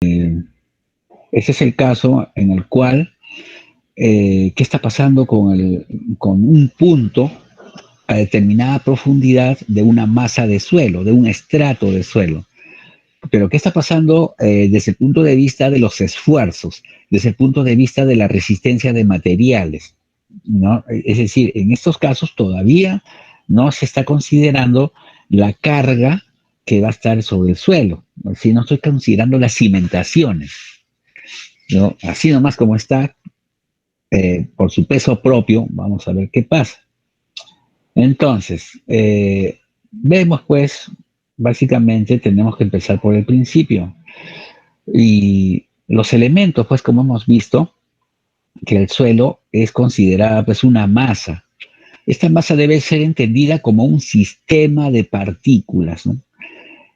Ese es el caso en el cual, ¿qué está pasando con un punto a determinada profundidad de una masa de suelo, de un estrato de suelo? Pero ¿qué está pasando desde el punto de vista de los esfuerzos, desde el punto de vista de la resistencia de materiales, ¿no? Es decir, en estos casos todavía no se está considerando la carga que va a estar sobre el suelo, si no estoy considerando las cimentaciones, ¿no? Así nomás como está, por su peso propio, vamos a ver qué pasa. Entonces, vemos pues, básicamente tenemos que empezar por el principio. Y los elementos, pues como hemos visto, que el suelo es considerada pues una masa. Esta masa debe ser entendida como un sistema de partículas, ¿no?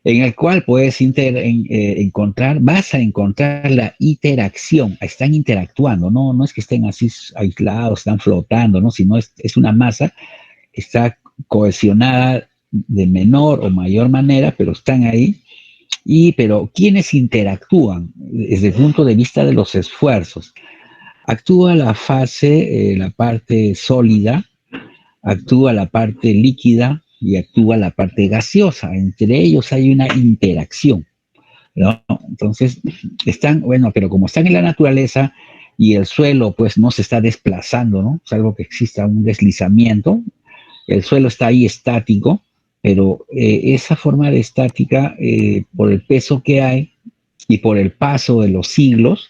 En el cual puedes vas a encontrar la interacción, están interactuando, ¿no? No es que estén así aislados, están flotando, ¿no? Sino es una masa que está cohesionada de menor o mayor manera, pero están ahí. Pero ¿quiénes interactúan desde el punto de vista de los esfuerzos? Actúa la fase, la parte sólida, actúa la parte líquida y actúa la parte gaseosa. Entre ellos hay una interacción, ¿no? Entonces, bueno, pero como están en la naturaleza y el suelo pues no se está desplazando, ¿no? Salvo que exista un deslizamiento, el suelo está ahí estático, pero esa forma de estática, por el peso que hay y por el paso de los siglos,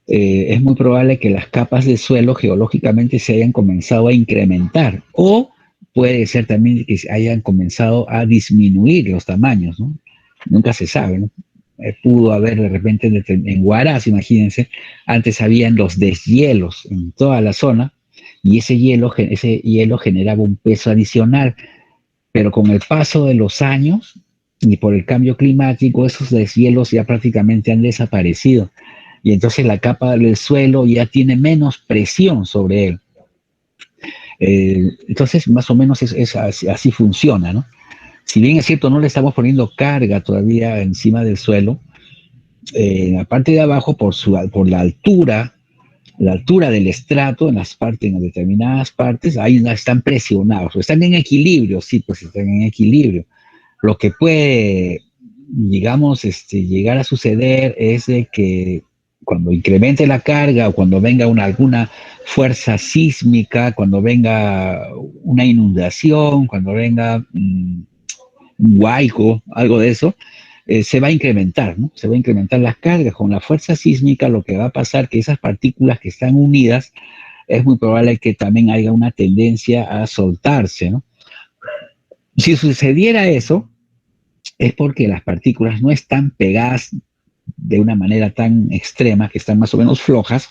es muy probable que las capas de suelo geológicamente se hayan comenzado a incrementar o puede ser también que hayan comenzado a disminuir los tamaños, ¿no? Nunca se sabe, ¿no? Pudo haber de repente en Huaraz, imagínense, antes habían los deshielos en toda la zona y ese hielo generaba un peso adicional, pero con el paso de los años y por el cambio climático, esos deshielos ya prácticamente han desaparecido y entonces la capa del suelo ya tiene menos presión sobre él. Entonces, más o menos así funciona, ¿no? Si bien es cierto, no le estamos poniendo carga todavía encima del suelo, en la parte de abajo, por la altura del estrato, en determinadas partes, ahí están presionados, están en equilibrio, sí, pues están en equilibrio. Lo que puede, digamos, llegar a suceder es de que cuando incremente la carga o cuando venga alguna fuerza sísmica, cuando venga una inundación, cuando venga un huaico, algo de eso, se va a incrementar, ¿no? Se va a incrementar las cargas. Con la fuerza sísmica lo que va a pasar es que esas partículas que están unidas, es muy probable que también haya una tendencia a soltarse, ¿no? Si sucediera eso, es porque las partículas no están pegadas de una manera tan extrema, que están más o menos flojas,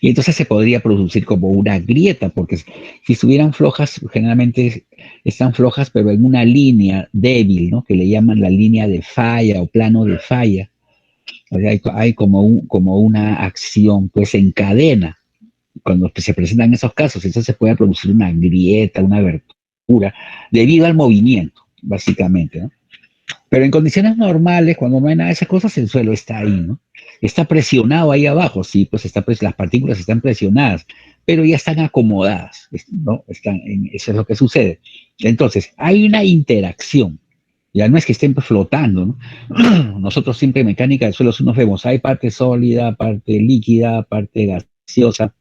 y entonces se podría producir como una grieta, porque si estuvieran flojas, generalmente están flojas, pero en una línea débil, ¿no? Que le llaman la línea de falla o plano de falla. O sea, hay como una acción, pues en cadena. Cuando se presentan esos casos, entonces se puede producir una grieta, una abertura, debido al movimiento, básicamente, ¿no? Pero en condiciones normales, cuando no hay nada de esas cosas, el suelo está ahí, ¿no? Está presionado ahí abajo, sí, pues las partículas están presionadas, pero ya están acomodadas, ¿no? Eso es lo que sucede. Entonces, hay una interacción. Ya no es que estén flotando, ¿no? Nosotros siempre en mecánica del suelo nos vemos, hay parte sólida, parte líquida, parte gaseosa,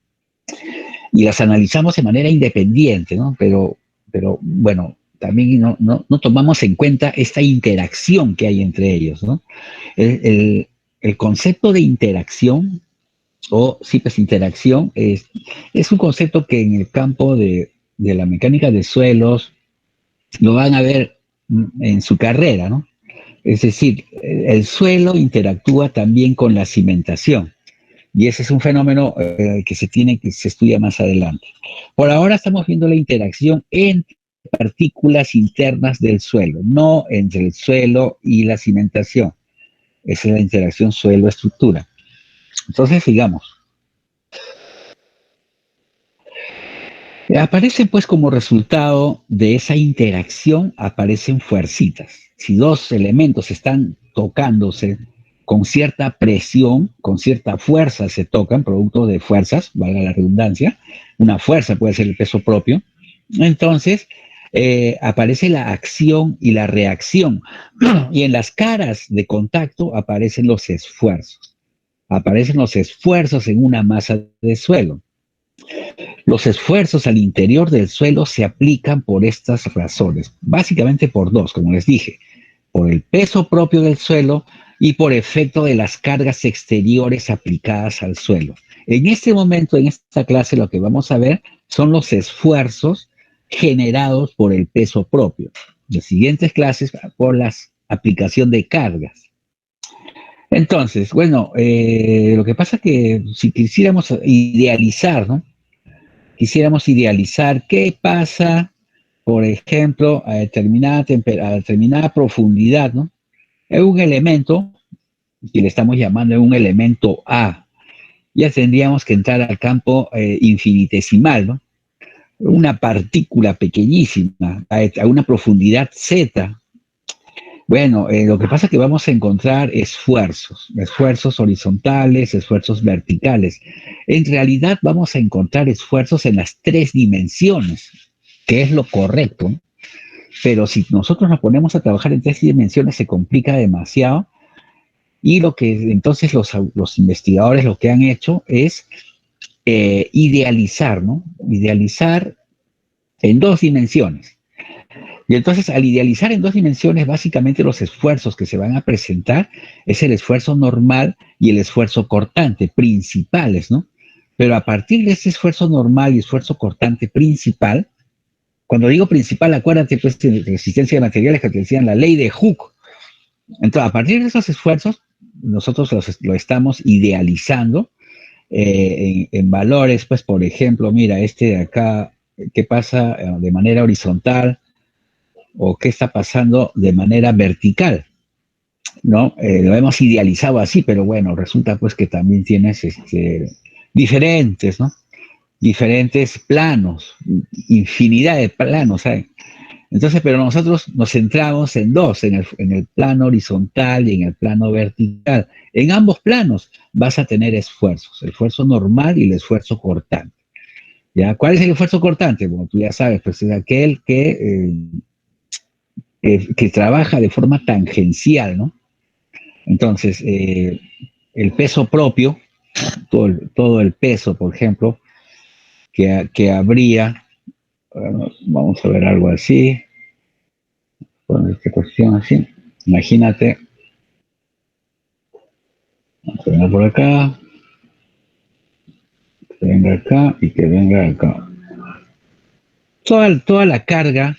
y las analizamos de manera independiente, ¿no? Pero bueno, también no tomamos en cuenta esta interacción que hay entre ellos, ¿no? El, el, el concepto de interacción, o sí, pues interacción, es un concepto que en el campo de la mecánica de suelos lo van a ver en su carrera, ¿no? Es decir, el suelo interactúa también con la cimentación. Y ese es un fenómeno que se estudia más adelante. Por ahora estamos viendo la interacción entre partículas internas del suelo, no entre el suelo y la cimentación. Esa es la interacción suelo-estructura. Entonces, sigamos. Aparecen pues como resultado de esa interacción, aparecen fuercitas. Si dos elementos están tocándose, con cierta presión, con cierta fuerza se tocan, producto de fuerzas, valga la redundancia, una fuerza puede ser el peso propio, entonces aparece la acción y la reacción, y en las caras de contacto aparecen los esfuerzos en una masa de suelo. Los esfuerzos al interior del suelo se aplican por estas razones, básicamente por dos, como les dije, por el peso propio del suelo y por efecto de las cargas exteriores aplicadas al suelo. En este momento, en esta clase, lo que vamos a ver son los esfuerzos generados por el peso propio. En las siguientes clases, por la aplicación de cargas. Entonces, bueno, lo que pasa es que si quisiéramos idealizar, ¿no? Quisiéramos idealizar qué pasa, por ejemplo, a determinada profundidad, ¿no? Es un elemento, que le estamos llamando un elemento A. Ya tendríamos que entrar al campo infinitesimal, ¿no? Una partícula pequeñísima, a una profundidad Z. Bueno, lo que pasa es que vamos a encontrar esfuerzos horizontales, esfuerzos verticales. En realidad vamos a encontrar esfuerzos en las tres dimensiones, que es lo correcto, ¿no? Pero si nosotros nos ponemos a trabajar en tres dimensiones se complica demasiado y lo que entonces los investigadores lo que han hecho es idealizar, ¿no? Idealizar en dos dimensiones. Y entonces, al idealizar en dos dimensiones, básicamente los esfuerzos que se van a presentar es el esfuerzo normal y el esfuerzo cortante, principales, ¿no? Pero a partir de ese esfuerzo normal y esfuerzo cortante principal, cuando digo principal, acuérdate, pues, de resistencia de materiales que te decían la ley de Hooke. Entonces, a partir de esos esfuerzos, nosotros lo estamos idealizando en valores, pues, por ejemplo, mira, este de acá, ¿qué pasa de manera horizontal? O qué está pasando de manera vertical, ¿no? Lo hemos idealizado así, pero bueno, resulta pues que también tienes diferentes, ¿no? Diferentes planos, infinidad de planos hay. Entonces, pero nosotros nos centramos en dos, en el plano horizontal y en el plano vertical. En ambos planos vas a tener esfuerzos, el esfuerzo normal y el esfuerzo cortante. ¿Ya? ¿Cuál es el esfuerzo cortante? Bueno, tú ya sabes, pues es aquel que trabaja de forma tangencial, ¿no? Entonces, el peso propio, todo el peso, por ejemplo, que habría, vamos a ver algo así, con esta cuestión así, imagínate, vamos a ver por acá, que venga acá y que venga acá. Toda la carga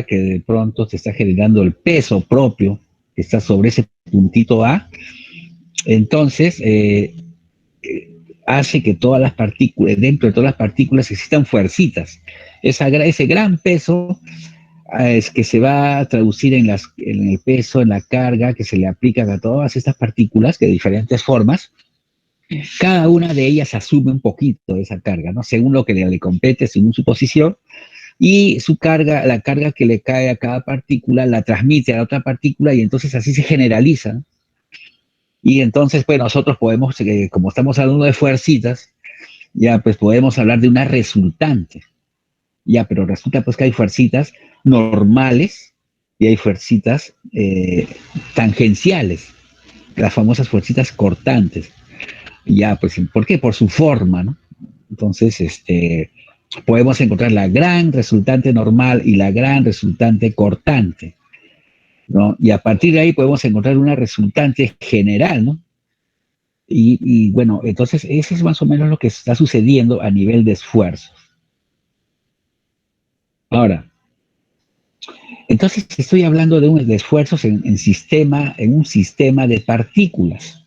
que de pronto te está generando el peso propio que está sobre ese puntito A, entonces hace que todas las partículas, dentro de todas las partículas existan fuercitas. Ese gran peso es que se va a traducir en el peso, en la carga que se le aplica a todas estas partículas de diferentes formas. Cada una de ellas asume un poquito de esa carga, ¿no? Según lo que le compete, según su posición, y su carga, la carga que le cae a cada partícula, la transmite a la otra partícula y entonces así se generaliza, ¿no? Y entonces, pues nosotros podemos, como estamos hablando de fuercitas, ya pues podemos hablar de una resultante. Ya, pero resulta pues que hay fuercitas normales y hay fuercitas tangenciales, las famosas fuercitas cortantes. Ya, pues, ¿por qué? Por su forma, ¿no? Entonces, podemos encontrar la gran resultante normal y la gran resultante cortante, ¿no? Y a partir de ahí podemos encontrar una resultante general, ¿no? Y bueno, entonces eso es más o menos lo que está sucediendo a nivel de esfuerzo. Ahora, entonces estoy hablando de esfuerzos en un sistema de partículas.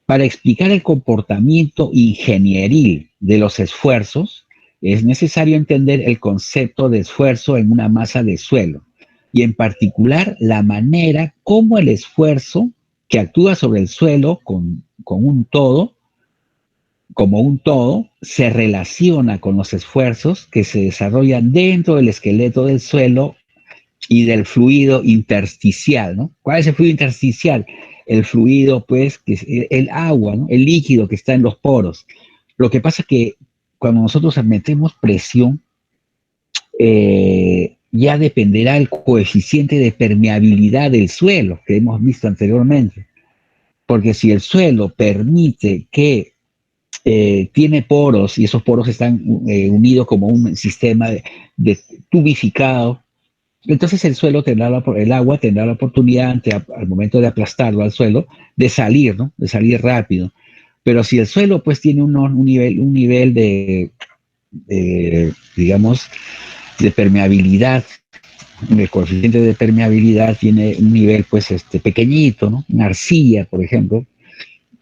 Para explicar el comportamiento ingenieril de los esfuerzos, es necesario entender el concepto de esfuerzo en una masa de suelo y en particular la manera como el esfuerzo que actúa sobre el suelo como un todo, se relaciona con los esfuerzos que se desarrollan dentro del esqueleto del suelo y del fluido intersticial, ¿no? ¿Cuál es el fluido intersticial? el fluido, pues, que es el agua, ¿no? El líquido que está en los poros. Lo que pasa es que cuando nosotros metemos presión, ya dependerá el coeficiente de permeabilidad del suelo que hemos visto anteriormente. Porque si el suelo permite que tiene poros y esos poros están unidos como un sistema de tubificado, entonces el suelo tendrá el agua tendrá la oportunidad al momento de aplastarlo al suelo de salir, ¿no? De salir rápido. Pero si el suelo pues tiene un nivel digamos, de permeabilidad, el coeficiente de permeabilidad tiene un nivel pues pequeñito, ¿no? Una arcilla, por ejemplo,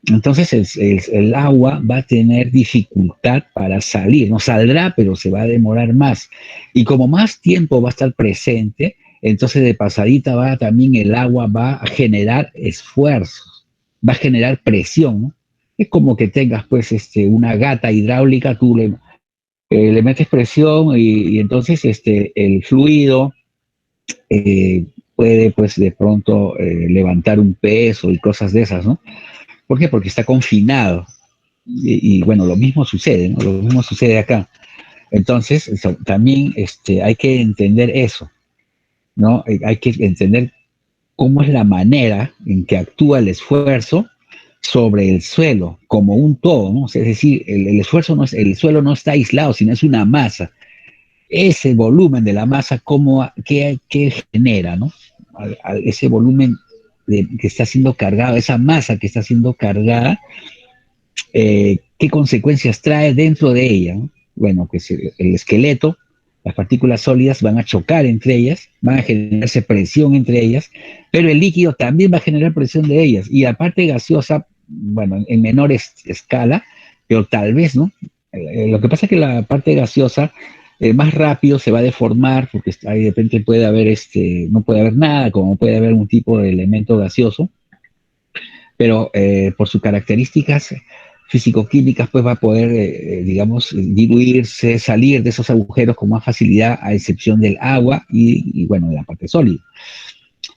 entonces el agua va a tener dificultad para salir, no saldrá, pero se va a demorar más. Y como más tiempo va a estar presente, entonces de pasadita va también el agua va a generar esfuerzo, va a generar presión, ¿no? Es como que tengas pues una gata hidráulica, tú le metes presión y entonces el fluido puede pues de pronto levantar un peso y cosas de esas, ¿no? ¿Por qué? Porque está confinado. Bueno, lo mismo sucede, ¿no? Lo mismo sucede acá. Entonces, también hay que entender eso, ¿no? Hay que entender cómo es la manera en que actúa el esfuerzo sobre el suelo, como un todo, ¿no? O sea, es decir, el esfuerzo no es, el suelo no está aislado, sino es una masa. Ese volumen de la masa, ¿qué genera, ¿no? Ese volumen que está siendo cargado, esa masa que está siendo cargada, qué consecuencias trae dentro de ella, ¿no? Bueno, pues el esqueleto, las partículas sólidas van a chocar entre ellas, van a generarse presión entre ellas, pero el líquido también va a generar presión de ellas. Y la parte gaseosa, bueno, en menor escala, pero tal vez, ¿no? Lo que pasa es que la parte gaseosa más rápido se va a deformar, porque ahí de repente puede haber, no puede haber nada, como puede haber un tipo de elemento gaseoso, pero por sus características físico-químicas, pues va a poder, digamos, diluirse, salir de esos agujeros con más facilidad, a excepción del agua bueno, de la parte sólida.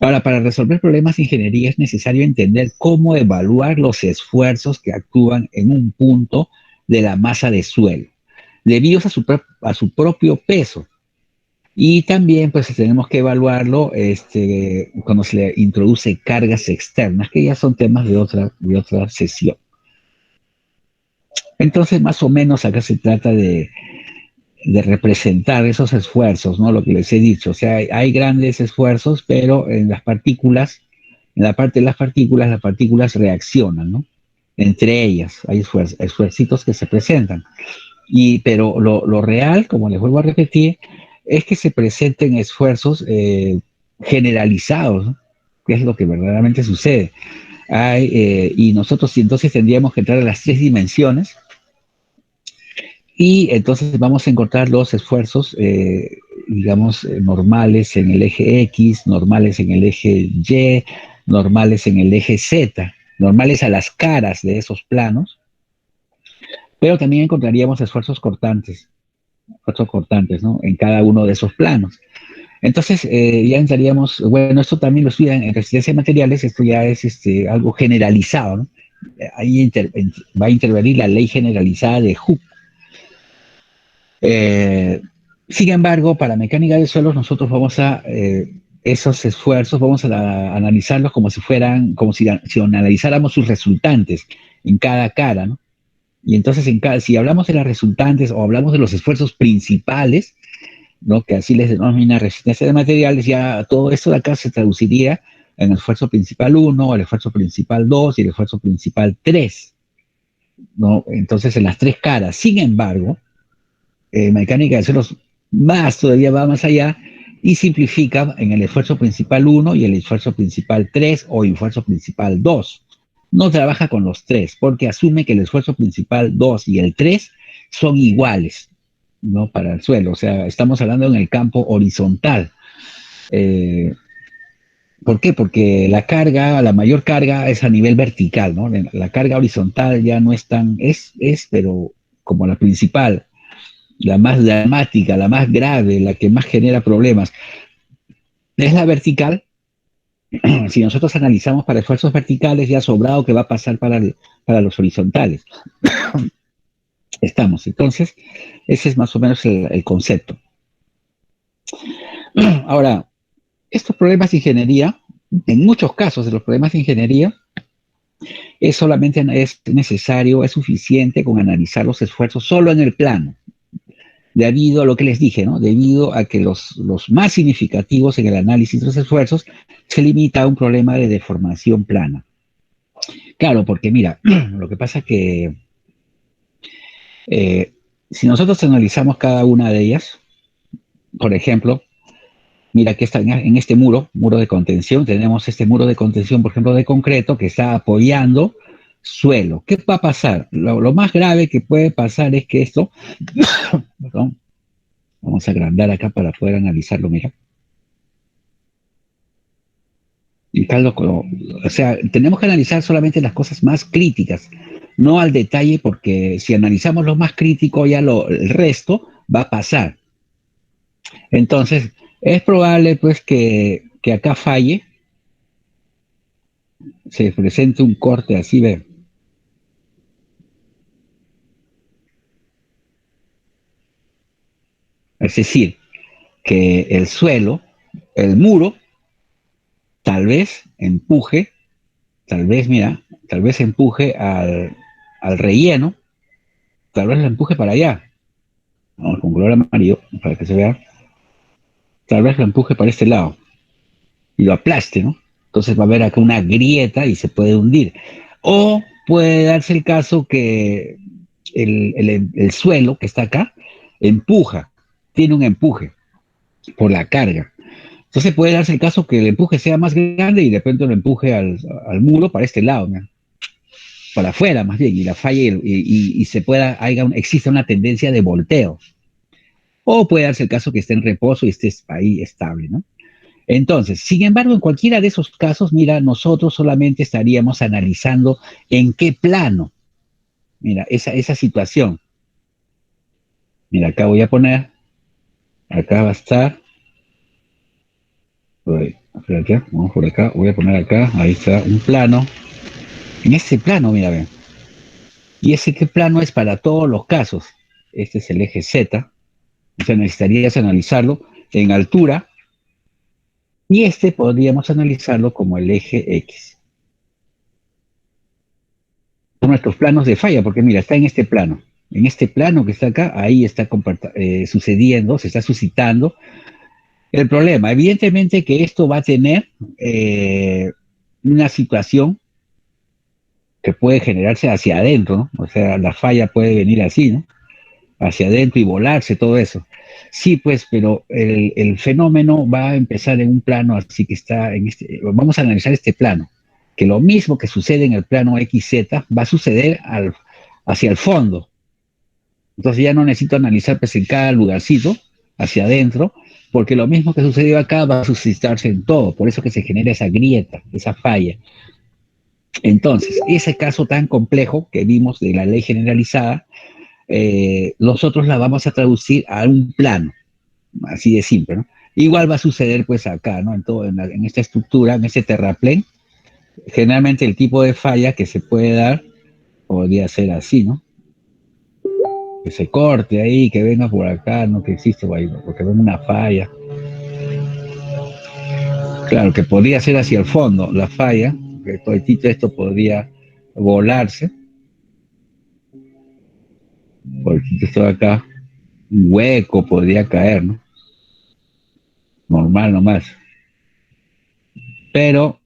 Ahora, para resolver problemas de ingeniería es necesario entender cómo evaluar los esfuerzos que actúan en un punto de la masa de suelo, debido a su propio peso. Y también pues tenemos que evaluarlo cuando se le introduce cargas externas, que ya son temas de otra sesión. Entonces, más o menos acá se trata de representar esos esfuerzos, ¿no? Lo que les he dicho. O sea, hay grandes esfuerzos, pero en las partículas, en la parte de las partículas reaccionan, ¿no? Entre ellas hay esfuercitos que se presentan. Pero lo real, como les vuelvo a repetir, es que se presenten esfuerzos generalizados, ¿no? Que es lo que verdaderamente sucede. Y nosotros entonces tendríamos que entrar a las tres dimensiones y entonces vamos a encontrar los esfuerzos, digamos, normales en el eje X, normales en el eje Y, normales en el eje Z, normales a las caras de esos planos, pero también encontraríamos esfuerzos cortantes, ¿no? En cada uno de esos planos. Entonces, ya entraríamos, bueno, esto también lo estudian en resistencia de materiales, esto ya es algo generalizado, ¿no? Ahí va a intervenir la ley generalizada de Hooke. Sin embargo, para mecánica de suelos, nosotros vamos a, esos esfuerzos, vamos a analizarlos como si fueran, como si analizáramos sus resultantes en cada cara, ¿no? Y entonces, si hablamos de las resultantes o hablamos de los esfuerzos principales, ¿no? Que así les denomina resistencia de materiales, ya todo esto de acá se traduciría en el esfuerzo principal 1, el esfuerzo principal 2 y el esfuerzo principal 3, ¿no? Entonces, en las tres caras. Sin embargo, mecánica de suelos más todavía va más allá y simplifica en el esfuerzo principal 1 y el esfuerzo principal 3 o esfuerzo principal 2. No trabaja con los tres porque asume que el esfuerzo principal 2 y el 3 son iguales, ¿no? Para el suelo. O sea, estamos hablando en el campo horizontal. Eh, ¿Por qué? Porque la mayor carga es a nivel vertical, ¿no? La carga horizontal ya no es tan, pero como la principal, la más dramática, la más grave, la que más genera problemas, es la vertical, Si nosotros analizamos para esfuerzos verticales, ya sobrado que va a pasar para los horizontales. Estamos. Entonces, ese es más o menos el concepto. Ahora, estos problemas de ingeniería, en muchos casos de los problemas de ingeniería, es solamente es necesario, es suficiente con analizar los esfuerzos solo en el plano, debido a lo que les dije, ¿no? Debido a que los más significativos en el análisis de los esfuerzos se limita a un problema de deformación plana. Claro, porque mira, lo que pasa es que si nosotros analizamos cada una de ellas, por ejemplo, mira que está en este muro de contención, tenemos este muro de contención, por ejemplo, de concreto que está apoyando suelo. ¿Qué va a pasar? Lo más grave que puede pasar es que esto, perdón, vamos a agrandar acá para poder analizarlo, mira. Y o sea, tenemos que analizar solamente las cosas más críticas, no al detalle, porque si analizamos lo más crítico, ya el resto va a pasar. Entonces, es probable pues que acá falle, se presente un corte así, ve. Es decir, que el suelo, el muro, tal vez empuje, tal vez, mira, tal vez empuje al relleno, tal vez lo empuje para allá. Vamos con color amarillo para que se vea. Tal vez lo empuje para este lado y lo aplaste, ¿no? Entonces va a haber acá una grieta y se puede hundir. O puede darse el caso que el suelo que está acá empuja, tiene un empuje por la carga. Entonces puede darse el caso que el empuje sea más grande y de repente lo empuje al muro para este lado, ¿no? Para afuera más bien, y la falla y se pueda, exista una tendencia de volteo. O puede darse el caso que esté en reposo y esté ahí estable, ¿no? Entonces, sin embargo, en cualquiera de esos casos, mira, nosotros solamente estaríamos analizando en qué plano, mira, esa situación. Mira, acá voy a poner, acá va a estar, espérate, vamos por acá, voy a poner acá, ahí está un plano. En ese plano, mira, ven. Y ese qué plano es para todos los casos. Este es el eje Z, o sea, necesitarías analizarlo en altura, y este podríamos analizarlo como el eje X. Son nuestros planos de falla, porque mira, está en este plano. En este plano que está acá, ahí está sucediendo, se está suscitando el problema. Evidentemente que esto va a tener una situación que puede generarse hacia adentro, ¿no? O sea, la falla puede venir así, ¿no? Hacia adentro y volarse, todo eso. Sí, pues, pero el fenómeno va a empezar en un plano así que está en este, vamos a analizar este plano, que lo mismo que sucede en el plano XZ va a suceder hacia el fondo. Entonces ya no necesito analizar pues en cada lugarcito, hacia adentro, porque lo mismo que sucedió acá va a suscitarse en todo, por eso que se genera esa grieta, esa falla. Entonces, ese caso tan complejo que vimos de la ley generalizada, nosotros la vamos a traducir a un plano, así de simple, ¿no? Igual va a suceder pues acá, ¿no? En esta estructura, en este terraplén, generalmente el tipo de falla que se puede dar podría ser así, ¿no? Que se corte ahí, que venga por acá, no que existe, porque venga una falla. Claro, que podría ser hacia el fondo la falla, que todo esto podría volarse, porque esto de acá, un hueco podría caer, ¿no? Normal nomás. Pero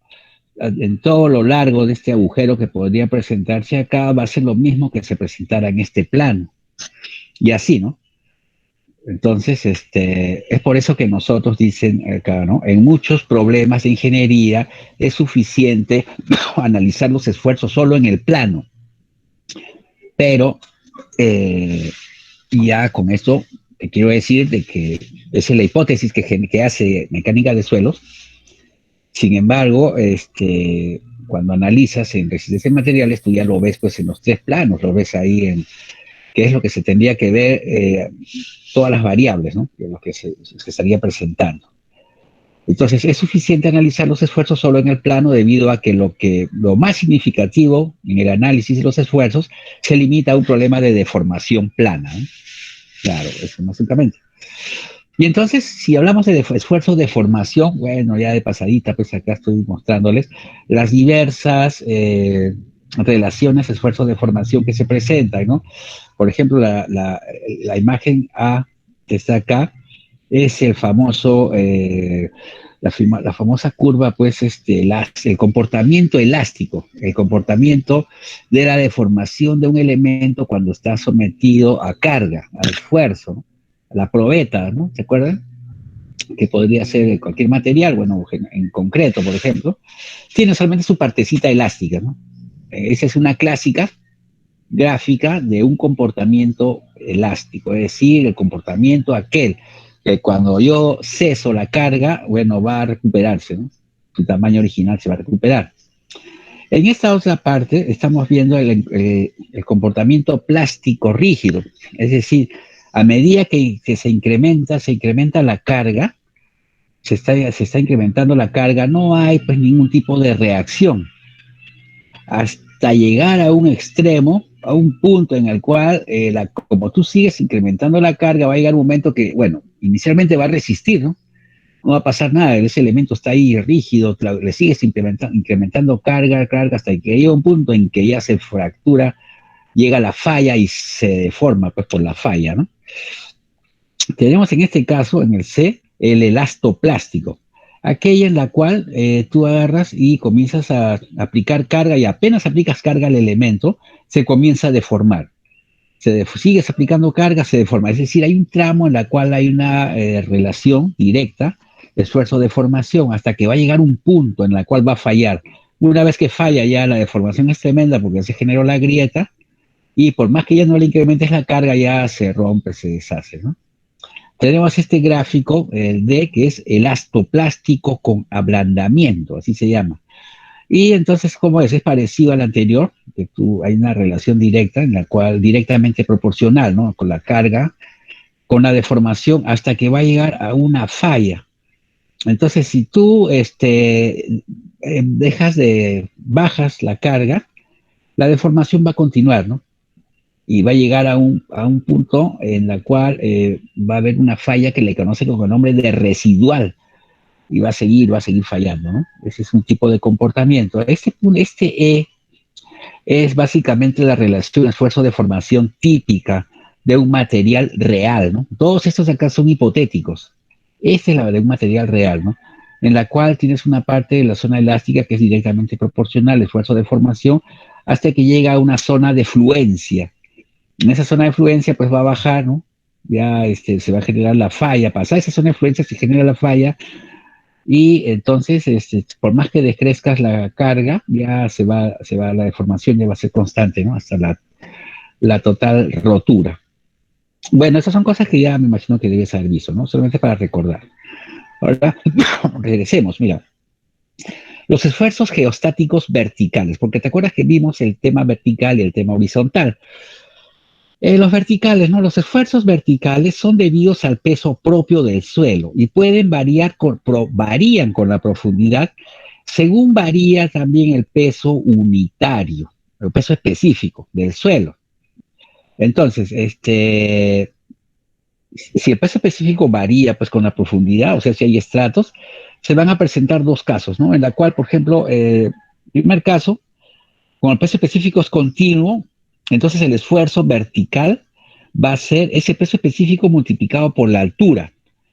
en todo lo largo de este agujero que podría presentarse acá va a ser lo mismo que se presentara en este plano. Y así, ¿no? Entonces, es por eso que nosotros dicen acá, ¿no? En muchos problemas de ingeniería es suficiente analizar los esfuerzos solo en el plano, pero ya con esto te quiero decir de que esa es la hipótesis que hace mecánica de suelos. Sin embargo, cuando analizas en resistencia de materiales, tú ya lo ves pues en los tres planos, lo ves ahí en qué es lo que se tendría que ver, todas las variables, ¿no? Que lo que se estaría presentando. Entonces, es suficiente analizar los esfuerzos solo en el plano debido a que lo más significativo en el análisis de los esfuerzos se limita a un problema de deformación plana, ¿no? Claro, eso básicamente. Y entonces, si hablamos de esfuerzos de formación, bueno, ya de pasadita, pues acá estoy mostrándoles las diversas relaciones, esfuerzos de formación que se presentan, ¿no? Por ejemplo, la imagen A que está acá es el famoso, la famosa curva, pues, el comportamiento elástico, el comportamiento de la deformación de un elemento cuando está sometido a carga, a esfuerzo, ¿no? La probeta, ¿no? ¿Se acuerdan? Que podría ser cualquier material, bueno, en concreto, por ejemplo, tiene solamente su partecita elástica, ¿no? Esa es una clásica gráfica de un comportamiento elástico, es decir, el comportamiento aquel que cuando yo ceso la carga, bueno, va a recuperarse, ¿no? Su tamaño original se va a recuperar. En esta otra parte estamos viendo el comportamiento plástico rígido, es decir, a medida que se incrementa la carga, se está incrementando la carga, no hay pues ningún tipo de reacción hasta llegar a un extremo, a un punto en el cual, como tú sigues incrementando la carga, va a llegar un momento que, bueno, inicialmente va a resistir, ¿no? No va a pasar nada, ese elemento está ahí rígido, le sigues incrementando carga, hasta que llega un punto en que ya se fractura, llega la falla y se deforma pues por la falla, ¿no? Tenemos en este caso, en el C, el elastoplástico, aquella en la cual tú agarras y comienzas a aplicar carga y apenas aplicas carga al elemento, se comienza a deformar. Sigues aplicando carga, se deforma. Es decir, hay un tramo en la cual hay una relación directa, esfuerzo de formación, hasta que va a llegar un punto en la cual va a fallar. Una vez que falla ya la deformación es tremenda porque se generó la grieta y por más que ya no le incrementes la carga, ya se rompe, se deshace, ¿no? Tenemos este gráfico, el D, que es elastoplástico con ablandamiento, así se llama. Y entonces, ¿cómo es? Es parecido al anterior, que hay una relación directa, en la cual directamente proporcional, ¿no? Con la carga, con la deformación, hasta que va a llegar a una falla. Entonces, si tú bajas la carga, la deformación va a continuar, ¿no? Y va a llegar a un punto en la cual va a haber una falla que le conoce con el nombre de residual y va a seguir fallando, ¿no? Ese es un tipo de comportamiento. Este E es básicamente la relación esfuerzo de formación típica de un material real, ¿no? Todos estos acá son hipotéticos. Esta es la de un material real, ¿no? En la cual tienes una parte de la zona elástica que es directamente proporcional al esfuerzo de formación hasta que llega a una zona de fluencia. En esa zona de fluencia pues va a bajar, ¿no? Ya se va a generar la falla, pasar esa zona de fluencia se genera la falla y entonces por más que decrezcas la carga, ya la deformación ya va a ser constante, ¿no? Hasta la total rotura. Bueno, esas son cosas que ya me imagino que debes haber visto, ¿no? Solamente para recordar. Ahora, regresemos, mira. Los esfuerzos geostáticos verticales, porque te acuerdas que vimos el tema vertical y el tema horizontal. Los verticales, ¿no? Los esfuerzos verticales son debidos al peso propio del suelo y pueden varían con la profundidad según varía también el peso unitario, el peso específico del suelo. Entonces, si el peso específico varía pues con la profundidad, o sea, si hay estratos, se van a presentar dos casos, ¿no? En la cual, por ejemplo, primer caso, como el peso específico es continuo, entonces el esfuerzo vertical va a ser ese peso específico multiplicado por la altura,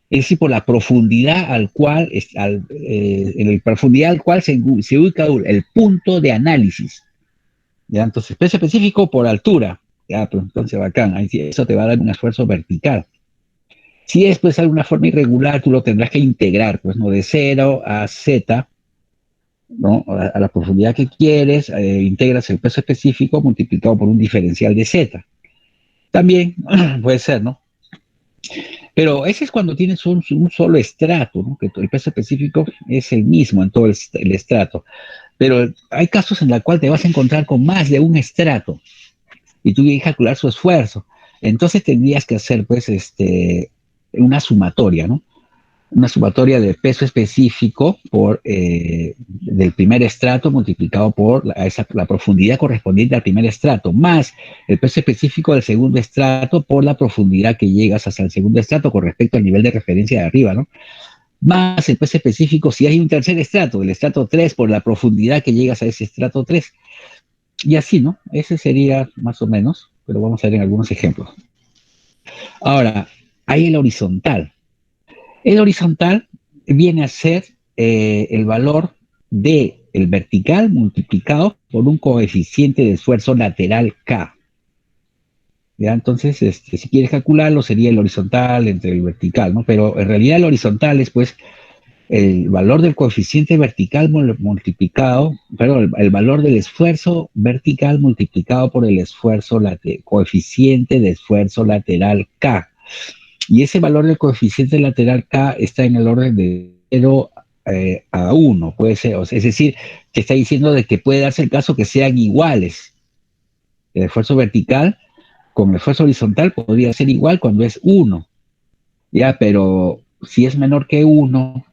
es decir, por la profundidad en la profundidad al cual se ubica el punto de análisis. ¿Ya? Entonces, peso específico por altura. Ya, pues entonces bacán, ahí sí, eso te va a dar un esfuerzo vertical. Si es pues alguna forma irregular, tú lo tendrás que integrar, pues no de 0 a z, ¿no? A la profundidad que quieres, integras el peso específico multiplicado por un diferencial de z. También puede ser, ¿no? Pero ese es cuando tienes un solo estrato, ¿no? Que el peso específico es el mismo en todo el estrato. Pero hay casos en los cuales te vas a encontrar con más de un estrato y tú tienes que calcular su esfuerzo. Entonces tendrías que hacer, pues, una sumatoria, ¿no? una sumatoria del peso específico del primer estrato multiplicado por la profundidad correspondiente al primer estrato, más el peso específico del segundo estrato por la profundidad que llegas hasta el segundo estrato con respecto al nivel de referencia de arriba, ¿no? Más el peso específico si hay un tercer estrato, el estrato 3 por la profundidad que llegas a ese estrato 3. Y así, ¿no? Ese sería más o menos, pero vamos a ver en algunos ejemplos. Ahora, hay el horizontal. El horizontal viene a ser el valor del vertical multiplicado por un coeficiente de esfuerzo lateral K. ¿Ya? Entonces, si quieres calcularlo, sería el horizontal entre el vertical, ¿no? Pero en realidad el horizontal es, pues, el valor del coeficiente vertical multiplicado, perdón, el valor del esfuerzo vertical multiplicado por el coeficiente de esfuerzo lateral K. Y ese valor del coeficiente lateral K está en el orden de 0 a 1, puede ser, o sea, es decir, te está diciendo de que puede darse el caso que sean iguales. El esfuerzo vertical con el esfuerzo horizontal podría ser igual cuando es 1, ya, pero si es menor que 1,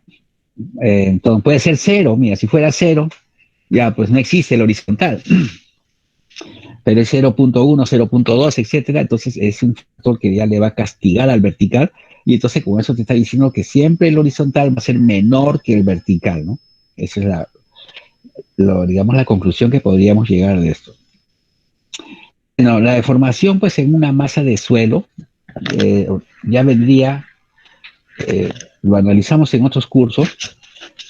entonces puede ser 0, mira, si fuera 0, ya pues no existe el horizontal, pero es 0.1, 0.2, etcétera, entonces es un factor que ya le va a castigar al vertical, y entonces con eso te está diciendo que siempre el horizontal va a ser menor que el vertical, ¿no? Esa es digamos, la conclusión que podríamos llegar de esto. Bueno, la deformación, pues en una masa de suelo, ya vendría, lo analizamos en otros cursos,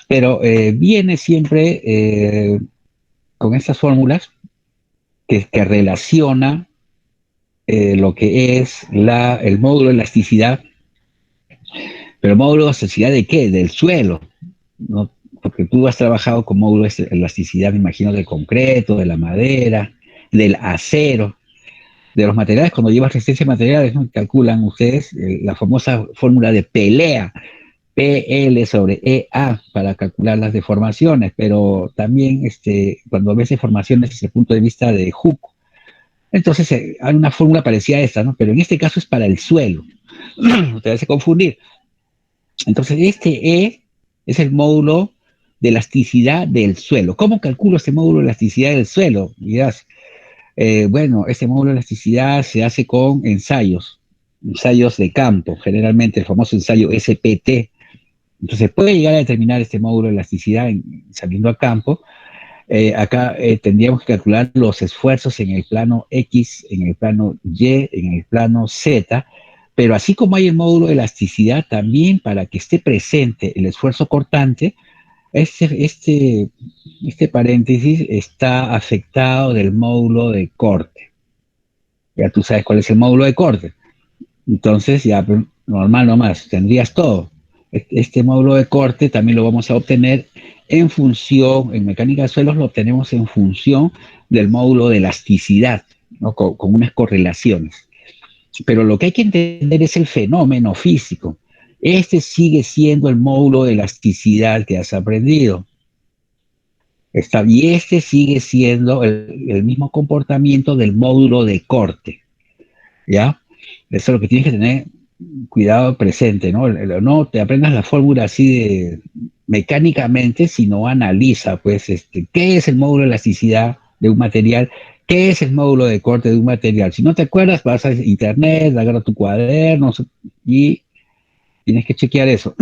pero viene siempre con estas fórmulas que relaciona lo que es el módulo de elasticidad, pero el módulo de elasticidad ¿de qué? Del suelo, ¿no? Porque tú has trabajado con módulo de elasticidad, me imagino, del concreto, de la madera, del acero, de los materiales. Cuando llevas resistencia a materiales, ¿no? Calculan ustedes la famosa fórmula de pelea, PL sobre EA, para calcular las deformaciones, pero también cuando ves deformaciones desde el punto de vista de Hooke, entonces hay una fórmula parecida a esta, ¿no? Pero en este caso es para el suelo. No te hace confundir. Entonces, este E es el módulo de elasticidad del suelo. ¿Cómo calculo este módulo de elasticidad del suelo? Dirás, bueno, este módulo de elasticidad se hace con ensayos de campo, generalmente el famoso ensayo SPT. Entonces, puede llegar a determinar este módulo de elasticidad saliendo a campo. Acá tendríamos que calcular los esfuerzos en el plano X, en el plano Y, en el plano Z, pero así como hay el módulo de elasticidad, también para que esté presente el esfuerzo cortante, este paréntesis está afectado del módulo de corte. Ya tú sabes cuál es el módulo de corte. Entonces, ya normal nomás, tendrías todo. Este módulo de corte también lo vamos a obtener en función, en mecánica de suelos lo obtenemos en función del módulo de elasticidad, ¿no? Con unas correlaciones. Pero lo que hay que entender es el fenómeno físico. Este sigue siendo el módulo de elasticidad que has aprendido. Y este sigue siendo el mismo comportamiento del módulo de corte, ¿ya? Eso es lo que tienes que tener cuidado presente, ¿no? No te aprendas la fórmula así de mecánicamente, sino analiza, pues, qué es el módulo de elasticidad de un material, qué es el módulo de corte de un material. Si no te acuerdas, vas a internet, agarra tu cuaderno y tienes que chequear eso.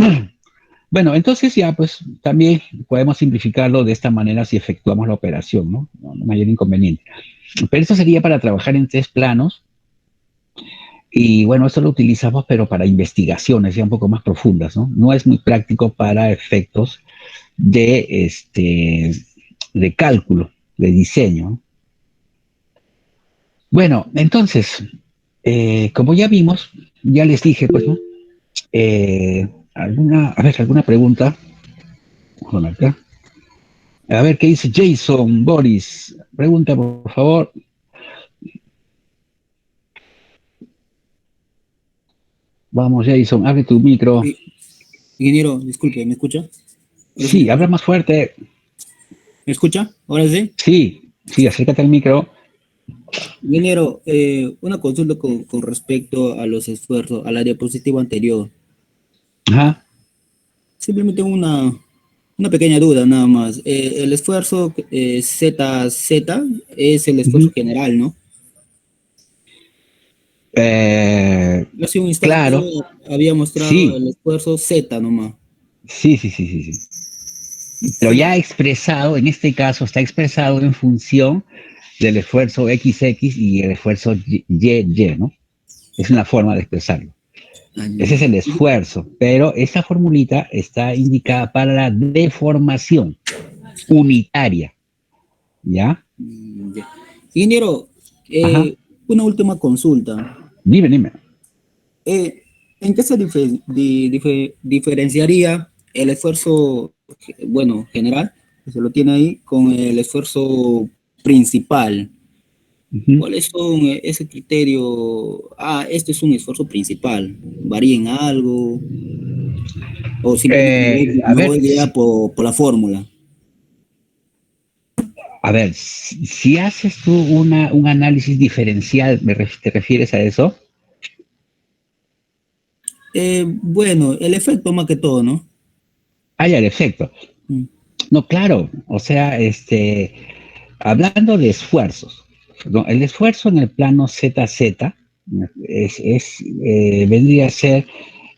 Bueno, entonces ya, pues, también podemos simplificarlo de esta manera si efectuamos la operación, ¿no? No mayor inconveniente. Pero esto sería para trabajar en 3 planos. Y bueno, esto lo utilizamos, pero para investigaciones ya un poco más profundas, ¿no? No es muy práctico para efectos de cálculo, de diseño, ¿no? Bueno, entonces, como ya vimos, ya les dije, pues, ¿no? ¿Alguna pregunta? Bueno, acá. A ver, ¿qué dice Jason Boris? Pregunta, por favor. Vamos, Jason, abre tu micro. Ingeniero, disculpe, ¿me escucha? Ahora sí me Sí, habla escucha. más fuerte. ¿Me escucha? ¿Ahora sí? Sí, acércate al micro. Ingeniero, una consulta con respecto a los esfuerzos, a la diapositiva anterior. Ajá. Simplemente una pequeña duda nada más. El esfuerzo ZZ es el esfuerzo Ujú. general, ¿no? Eh, Hace un instante claro, había mostrado sí, el esfuerzo Z nomás. sí, sí, sí, sí, sí. Pero Sí. ya expresado, en este caso, está expresado en función del esfuerzo XX y el esfuerzo YY, ¿no? Es una forma de expresarlo. Ah, Ese es el esfuerzo, pero esa formulita está indicada para la deformación unitaria, ¿ya? ya. Ingeniero, Ajá. una última consulta. Dime, dime. ¿En qué se diferenciaría el esfuerzo, bueno, general, que se lo tiene ahí, con el esfuerzo principal? Ujú. ¿Cuáles son ese criterio? Ah, este es un esfuerzo principal. ¿Varía en algo? ¿O simplemente A me ver, voy guiar por la fórmula? si haces tú un análisis diferencial, ¿te refieres a eso? Bueno, el efecto más que todo, ¿no? Hay el efecto. Mm. No, claro, o sea, hablando de esfuerzos, ¿no? El esfuerzo en el plano ZZ vendría a ser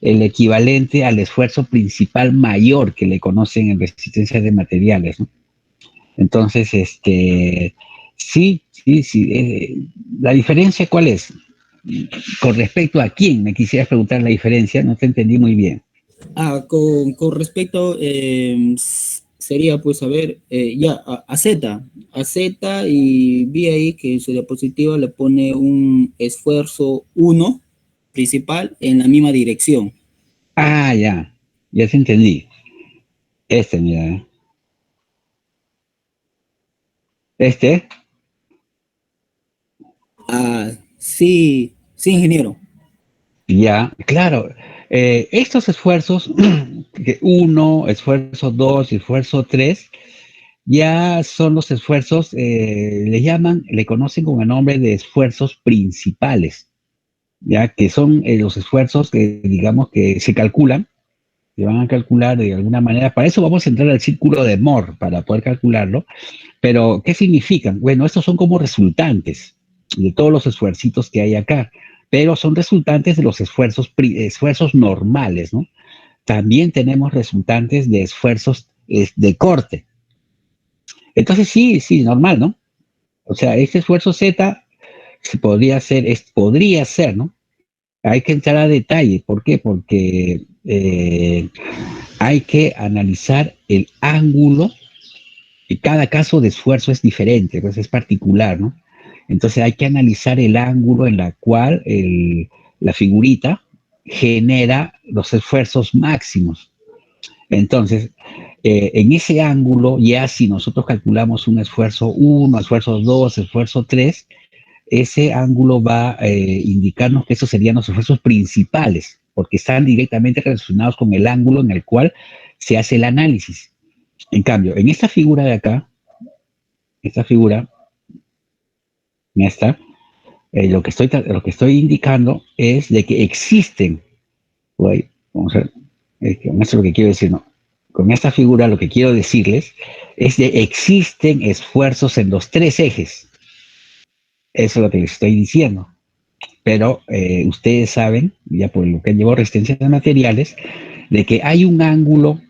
el equivalente al esfuerzo principal mayor que le conocen en resistencia de materiales, ¿no? Entonces, sí, sí, sí. ¿La diferencia cuál es? Con respecto a quién, me quisieras preguntar la diferencia, no te entendí muy bien. Con respecto, sería pues a ver, ya, a Z, y vi ahí que en su diapositiva le pone un esfuerzo uno principal en la misma dirección. Ah, ya te entendí. Mira, este, Ah, sí, sí, ingeniero. ya, claro. Estos esfuerzos, que uno, esfuerzo dos y esfuerzo tres, ya son los esfuerzos, le conocen con el nombre de esfuerzos principales, ya que son los esfuerzos que, digamos, que se calculan, se van a calcular de alguna manera. Para eso vamos a entrar al círculo de Moore para poder calcularlo. Pero, ¿qué significan? Bueno, estos son como resultantes de todos los esfuercitos que hay acá, pero son resultantes de los esfuerzos normales, ¿no? También tenemos resultantes de esfuerzos de corte. Entonces, sí, sí, normal, ¿no? O sea, este esfuerzo Z podría ser, ¿no? Hay que entrar a detalle. ¿Por qué? Porque hay que analizar el ángulo y cada caso de esfuerzo es diferente, pues es particular, ¿no? Entonces hay que analizar el ángulo en la cual la figurita genera los esfuerzos máximos. Entonces, en ese ángulo, ya si nosotros calculamos un esfuerzo 1, esfuerzo 2, esfuerzo 3, ese ángulo va a indicarnos que esos serían los esfuerzos principales, porque están directamente relacionados con el ángulo en el cual se hace el análisis. En cambio, en esta figura de acá, esta figura, esta, lo que estoy indicando es de que existen, vamos a ver, con esto lo que quiero decir, no, con esta figura lo que quiero decirles es de existen esfuerzos en los tres ejes, eso es lo que les estoy diciendo, pero ustedes saben, ya por lo que llevo resistencia de materiales, de que hay un ángulo,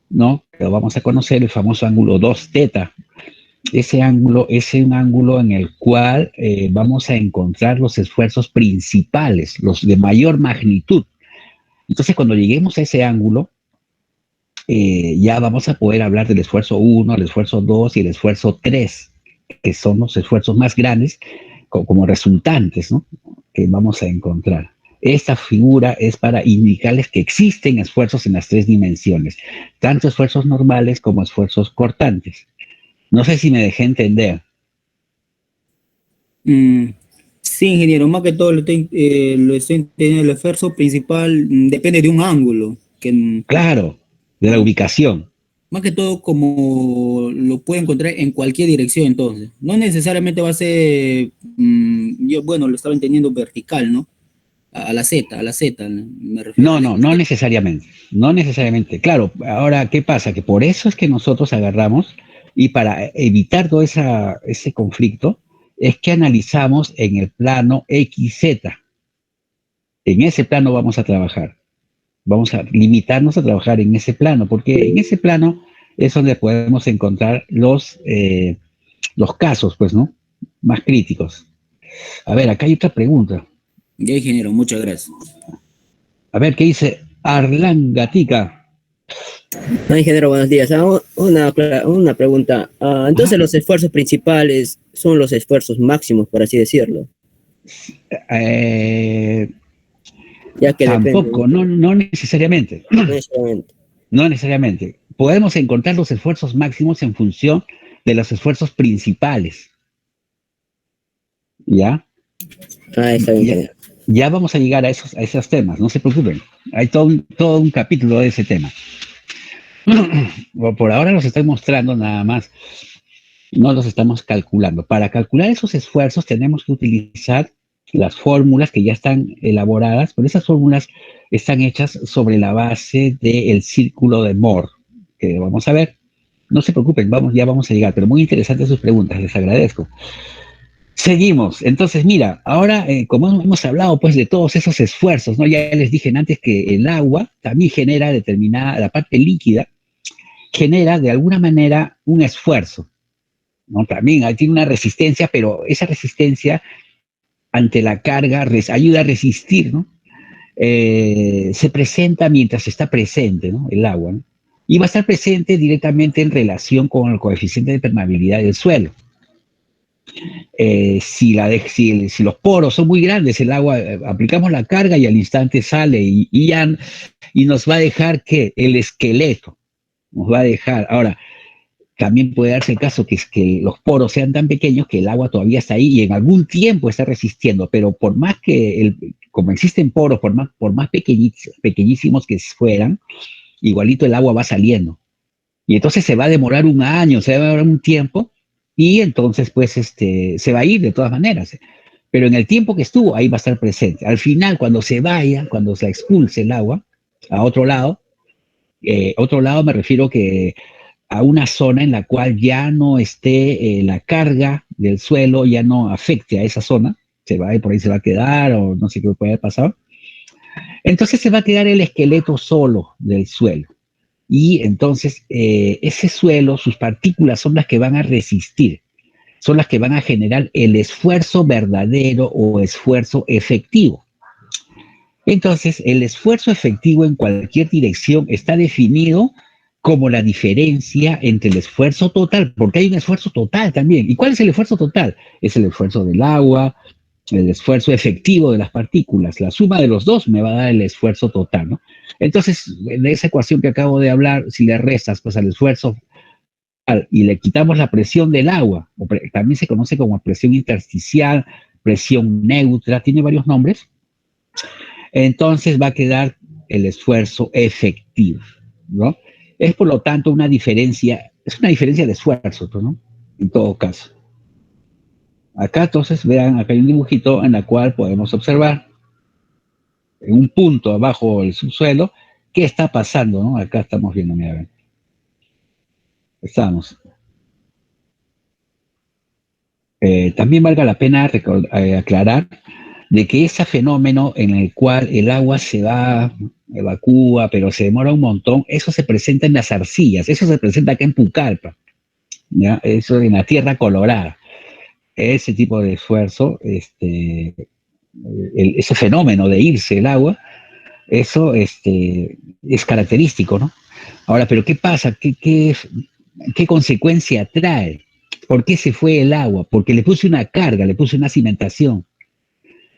¿no? Que lo vamos a conocer, el famoso ángulo 2 teta. Ese ángulo es un ángulo en el cual vamos a encontrar los esfuerzos principales, los de mayor magnitud. Entonces, cuando lleguemos a ese ángulo, ya vamos a poder hablar del esfuerzo uno, el esfuerzo 2 y el esfuerzo 3, que son los esfuerzos más grandes como resultantes, ¿no? Que vamos a encontrar. Esta figura es para indicarles que existen esfuerzos en las tres dimensiones, tanto esfuerzos normales como esfuerzos cortantes. No sé si me dejé entender. Mm, sí, ingeniero, más que todo lo estoy entendiendo. El esfuerzo principal depende de un ángulo, que Claro, de la ubicación. más que todo como lo puede encontrar en cualquier dirección, entonces. No necesariamente va a ser, yo, bueno, lo estaba entendiendo vertical, ¿no? A la Z, me refiero a la No necesariamente, no necesariamente. Claro, ahora, ¿qué pasa? Que por eso es que nosotros agarramos y para evitar todo ese conflicto, es que analizamos en el plano XZ. En ese plano vamos a trabajar. Vamos a limitarnos a trabajar en ese plano, porque en ese plano es donde podemos encontrar los casos, pues, ¿no? Más críticos. A ver, acá hay otra pregunta. Ya, ingeniero, muchas gracias. A ver, ¿qué dice Arlan Gatica? Ah, ingeniero, buenos días. Una pregunta. Ajá. Entonces, los esfuerzos principales son los esfuerzos máximos, por así decirlo, Eh, ya que Tampoco, depende, no necesariamente. no necesariamente. No necesariamente. Podemos encontrar los esfuerzos máximos en función de los esfuerzos principales. ¿Ya? Está bien, Ya, ingeniero. ya vamos a llegar a esos temas, no se preocupen. Hay todo un capítulo de ese tema. Por ahora los estoy mostrando nada más, no los estamos calculando. Para calcular esos esfuerzos tenemos que utilizar las fórmulas que ya están elaboradas, pero esas fórmulas están hechas sobre la base del círculo de Moore, que vamos a ver. No se preocupen, ya vamos a llegar, pero muy interesantes sus preguntas, les agradezco. Seguimos. Entonces, mira, ahora, como hemos hablado pues de todos esos esfuerzos, ¿no? Ya les dije antes que el agua también genera determinada, la parte líquida, genera de alguna manera un esfuerzo, ¿no? También tiene una resistencia, pero esa resistencia ante la carga ayuda a resistir, ¿no? Se presenta mientras está presente, ¿no? El agua, ¿no? Y va a estar presente directamente en relación con el coeficiente de permeabilidad del suelo. Si los poros son muy grandes, el agua, aplicamos la carga y al instante sale y nos va a dejar que el esqueleto, nos va a dejar. Ahora, también puede darse el caso que los poros sean tan pequeños que el agua todavía está ahí y en algún tiempo está resistiendo, pero por más que, como existen poros, por más pequeñísimos que fueran, igualito el agua va saliendo. Y entonces se va a demorar un año, se va a demorar un tiempo, y entonces pues se va a ir de todas maneras. Pero en el tiempo que estuvo, ahí va a estar presente. Al final, cuando se vaya, cuando se expulse el agua a otro lado me refiero que a una zona en la cual ya no esté la carga del suelo, ya no afecte a esa zona, por ahí se va a quedar o no sé qué puede pasar. Entonces se va a quedar el esqueleto solo del suelo. Y entonces ese suelo, sus partículas son las que van a resistir, son las que van a generar el esfuerzo verdadero o esfuerzo efectivo. Entonces, el esfuerzo efectivo en cualquier dirección está definido como la diferencia entre el esfuerzo total, porque hay un esfuerzo total también. ¿Y cuál es el esfuerzo total? Es el esfuerzo del agua, el esfuerzo efectivo de las partículas. La suma de los dos me va a dar el esfuerzo total, ¿no? Entonces, de esa ecuación que acabo de hablar, si le restas pues al esfuerzo y le quitamos la presión del agua, también se conoce como presión intersticial, presión neutra, tiene varios nombres, entonces va a quedar el esfuerzo efectivo, ¿no? Es por lo tanto es una diferencia de esfuerzo, ¿no? En todo caso. Acá entonces vean, acá hay un dibujito en el cual podemos observar en un punto abajo del subsuelo qué está pasando, ¿no? Acá estamos viendo, mira, ven. Estamos. También valga la pena aclarar de que ese fenómeno en el cual el agua se va, evacúa, pero se demora un montón, eso se presenta en las arcillas, eso se presenta acá en Pucallpa, ¿ya? Eso en la tierra colorada. Ese tipo de esfuerzo, ese fenómeno de irse el agua, eso es característico, ¿no? Ahora, pero ¿qué pasa? ¿Qué consecuencia trae? ¿Por qué se fue el agua? Porque le puse una carga, le puse una cimentación.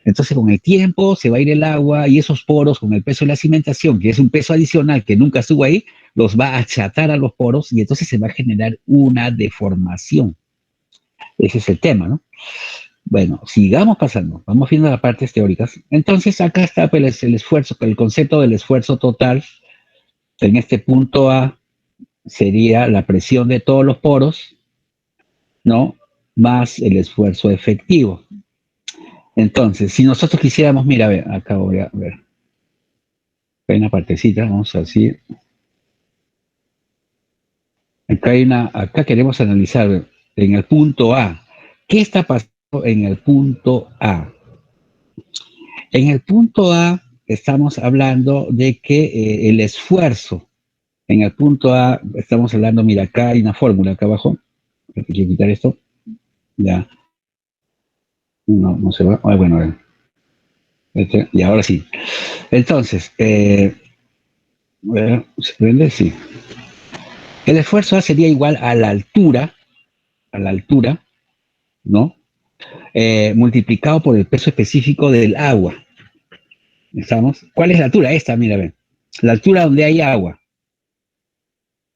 Entonces, con el tiempo se va a ir el agua y esos poros, con el peso de la cimentación, que es un peso adicional que nunca estuvo ahí, los va a achatar a los poros y entonces se va a generar una deformación. Ese es el tema, ¿no? Bueno, sigamos pasando, vamos viendo las partes teóricas. Entonces, acá está pues, el esfuerzo, el concepto del esfuerzo total. En este punto A sería la presión de todos los poros, ¿no? Más el esfuerzo efectivo. Entonces, si nosotros quisiéramos, mira, a ver, acá voy a ver. Hay una partecita, vamos a decir. Acá queremos analizar en el punto A. ¿Qué está pasando en el punto A? En el punto A estamos hablando de que el esfuerzo, en el punto A estamos hablando, mira, acá hay una fórmula acá abajo. Quiero quitar esto. Ya. No se va. Ay, bueno, y ahora sí. Entonces, ¿se prende? Sí. El esfuerzo A sería igual a la altura, ¿no? Multiplicado por el peso específico del agua. ¿Estamos? ¿Cuál es la altura? Esta, mira, ven. La altura donde hay agua.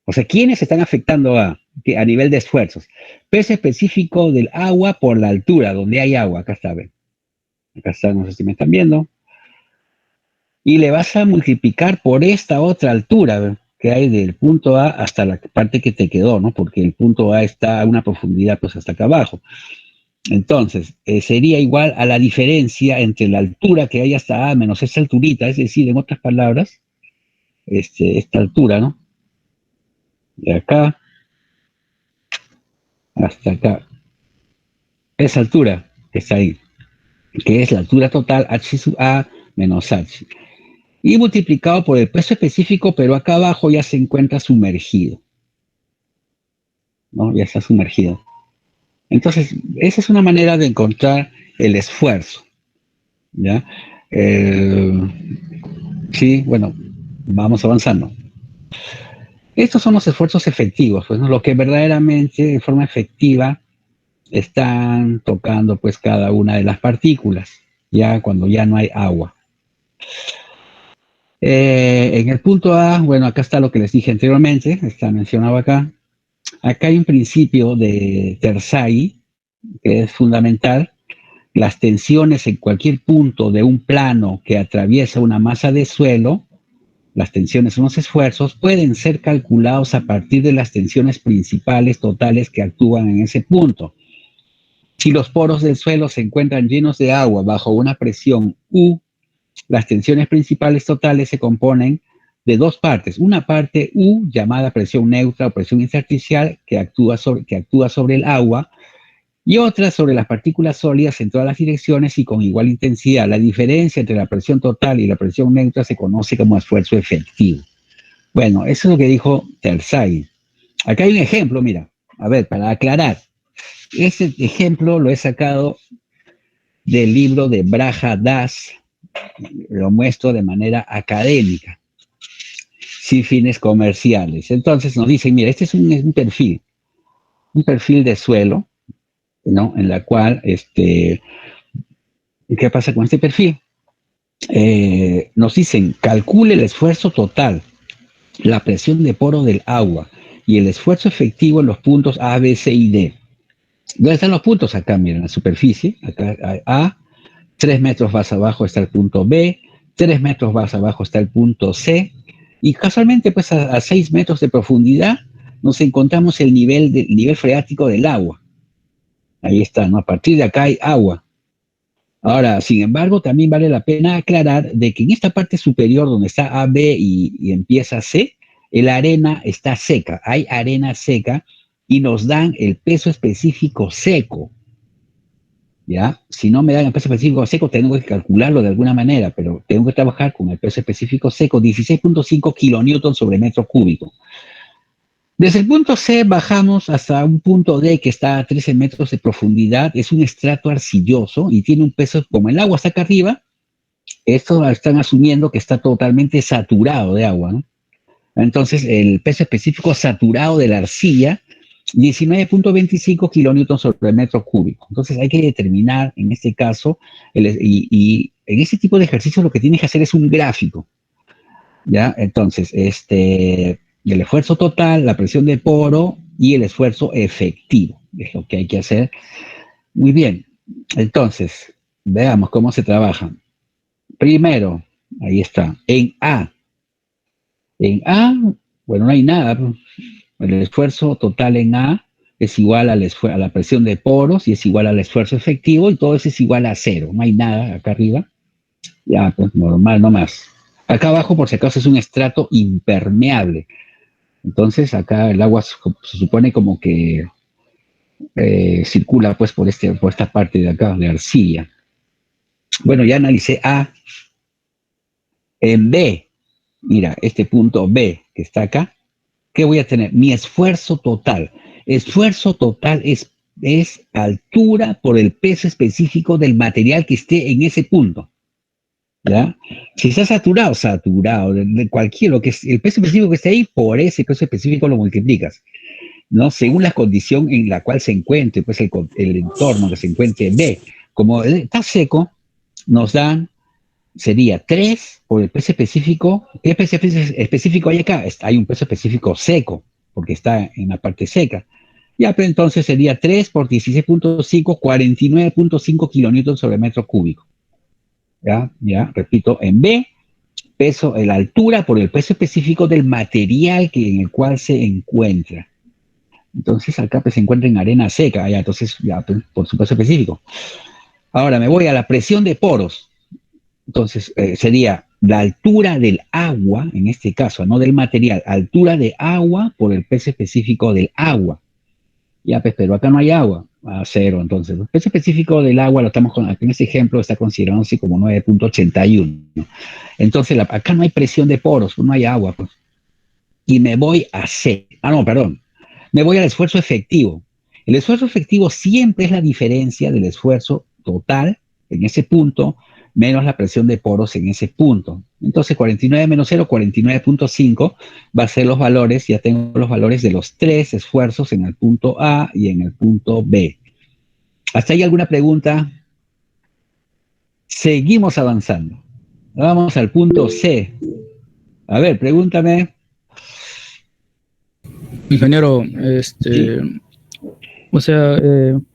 O sea, ¿quiénes están afectando a nivel de esfuerzos? Peso específico del agua por la altura donde hay agua. Acá está, ven. Acá está, no sé si me están viendo. Y le vas a multiplicar por esta otra altura, ¿ven? Que hay del punto A hasta la parte que te quedó, ¿no? Porque el punto A está a una profundidad, pues hasta acá abajo. Entonces, sería igual a la diferencia entre la altura que hay hasta A menos esta alturita, es decir, en otras palabras, esta altura, ¿no? De acá hasta acá. Esa altura que está ahí, que es la altura total H sub A menos H. Y multiplicado por el peso específico, pero acá abajo ya se encuentra sumergido, ¿no? Ya está sumergido. Entonces, esa es una manera de encontrar el esfuerzo, ¿ya? Sí, bueno, vamos avanzando. Estos son los esfuerzos efectivos, pues, ¿no? Lo que verdaderamente de forma efectiva están tocando pues cada una de las partículas, ya cuando ya no hay agua. En el punto A, bueno, acá está lo que les dije anteriormente, está mencionado acá. Acá hay un principio de Tersay, que es fundamental. Las tensiones en cualquier punto de un plano que atraviesa una masa de suelo, las tensiones son los esfuerzos, pueden ser calculados a partir de las tensiones principales totales que actúan en ese punto. Si los poros del suelo se encuentran llenos de agua bajo una presión U, las tensiones principales totales se componen de dos partes. Una parte U, llamada presión neutra o presión intersticial, que actúa sobre el agua, y otra sobre las partículas sólidas en todas las direcciones y con igual intensidad. La diferencia entre la presión total y la presión neutra se conoce como esfuerzo efectivo. Bueno, eso es lo que dijo Tersay. Acá hay un ejemplo, mira, a ver, para aclarar. Este ejemplo lo he sacado del libro de Braja Das, lo muestro de manera académica, sin fines comerciales. Entonces nos dicen, mira, este es un perfil de suelo, ¿no? En la cual, ¿qué pasa con este perfil? Nos dicen, calcule el esfuerzo total, la presión de poro del agua y el esfuerzo efectivo en los puntos A, B, C y D. ¿Dónde están los puntos? Acá, miren, la superficie, acá hay A, 3 metros más abajo está el punto B, 3 metros más abajo está el punto C, y casualmente pues a 6 metros de profundidad nos encontramos el nivel freático del agua. Ahí está, ¿no? A partir de acá hay agua. Ahora, sin embargo, también vale la pena aclarar de que en esta parte superior donde está A, B y empieza C, la arena está seca, hay arena seca y nos dan el peso específico seco. ¿Ya? Si no me dan el peso específico seco, tengo que calcularlo de alguna manera, pero tengo que trabajar con el peso específico seco, 16.5 kilonewtons sobre metro cúbico. Desde el punto C bajamos hasta un punto D que está a 13 metros de profundidad, es un estrato arcilloso y tiene un peso, como el agua está acá arriba, esto están asumiendo que está totalmente saturado de agua, ¿no? Entonces, el peso específico saturado de la arcilla, 19.25 kilonewtons sobre metro cúbico. Entonces, hay que determinar, en este caso, y en este tipo de ejercicios lo que tienes que hacer es un gráfico, ¿ya? Entonces, el esfuerzo total, la presión de poro y el esfuerzo efectivo, es lo que hay que hacer. Muy bien, entonces, veamos cómo se trabaja. Primero, ahí está, en A, bueno, no hay nada. El esfuerzo total en A es igual a la presión de poros y es igual al esfuerzo efectivo y todo eso es igual a cero. No hay nada acá arriba. Ya, pues normal nomás. Acá abajo, por si acaso, es un estrato impermeable. Entonces acá el agua se supone como que circula pues por esta parte de acá, de arcilla. Bueno, ya analicé A. En B, mira, este punto B que está acá, ¿qué voy a tener? Mi esfuerzo total. Esfuerzo total es altura por el peso específico del material que esté en ese punto. ¿Ya? Si está saturado, de cualquier, lo que es, el peso específico que esté ahí, por ese peso específico lo multiplicas, ¿no? Según la condición en la cual se encuentre, pues el entorno que se encuentre B. Como está seco, nos dan, sería 3 por el peso específico. ¿Qué peso específico hay acá? Hay un peso específico seco, porque está en la parte seca. Ya, pero entonces sería 3 por 16.5, 49.5 kilonewtons sobre metro cúbico. Ya, repito, en B, la altura por el peso específico del material en el cual se encuentra. Entonces acá pues, se encuentra en arena seca, ya, entonces ya, por su peso específico. Ahora me voy a la presión de poros. Entonces sería la altura del agua, en este caso, no del material, altura de agua por el peso específico del agua. Ya, pues, pero acá no hay agua, a cero, entonces. El peso específico del agua, aquí en este ejemplo está considerándose como 9.81. Entonces, acá no hay presión de poros, no hay agua, pues. Y me voy a C. No, perdón. Me voy al esfuerzo efectivo. El esfuerzo efectivo siempre es la diferencia del esfuerzo total en ese punto menos la presión de poros en ese punto. Entonces 49 menos 0, 49.5 va a ser los valores, ya tengo los valores de los 3 esfuerzos en el punto A y en el punto B. ¿Hasta ahí alguna pregunta? Seguimos avanzando. Vamos al punto C. A ver, pregúntame. Ingeniero, ¿Sí? o sea,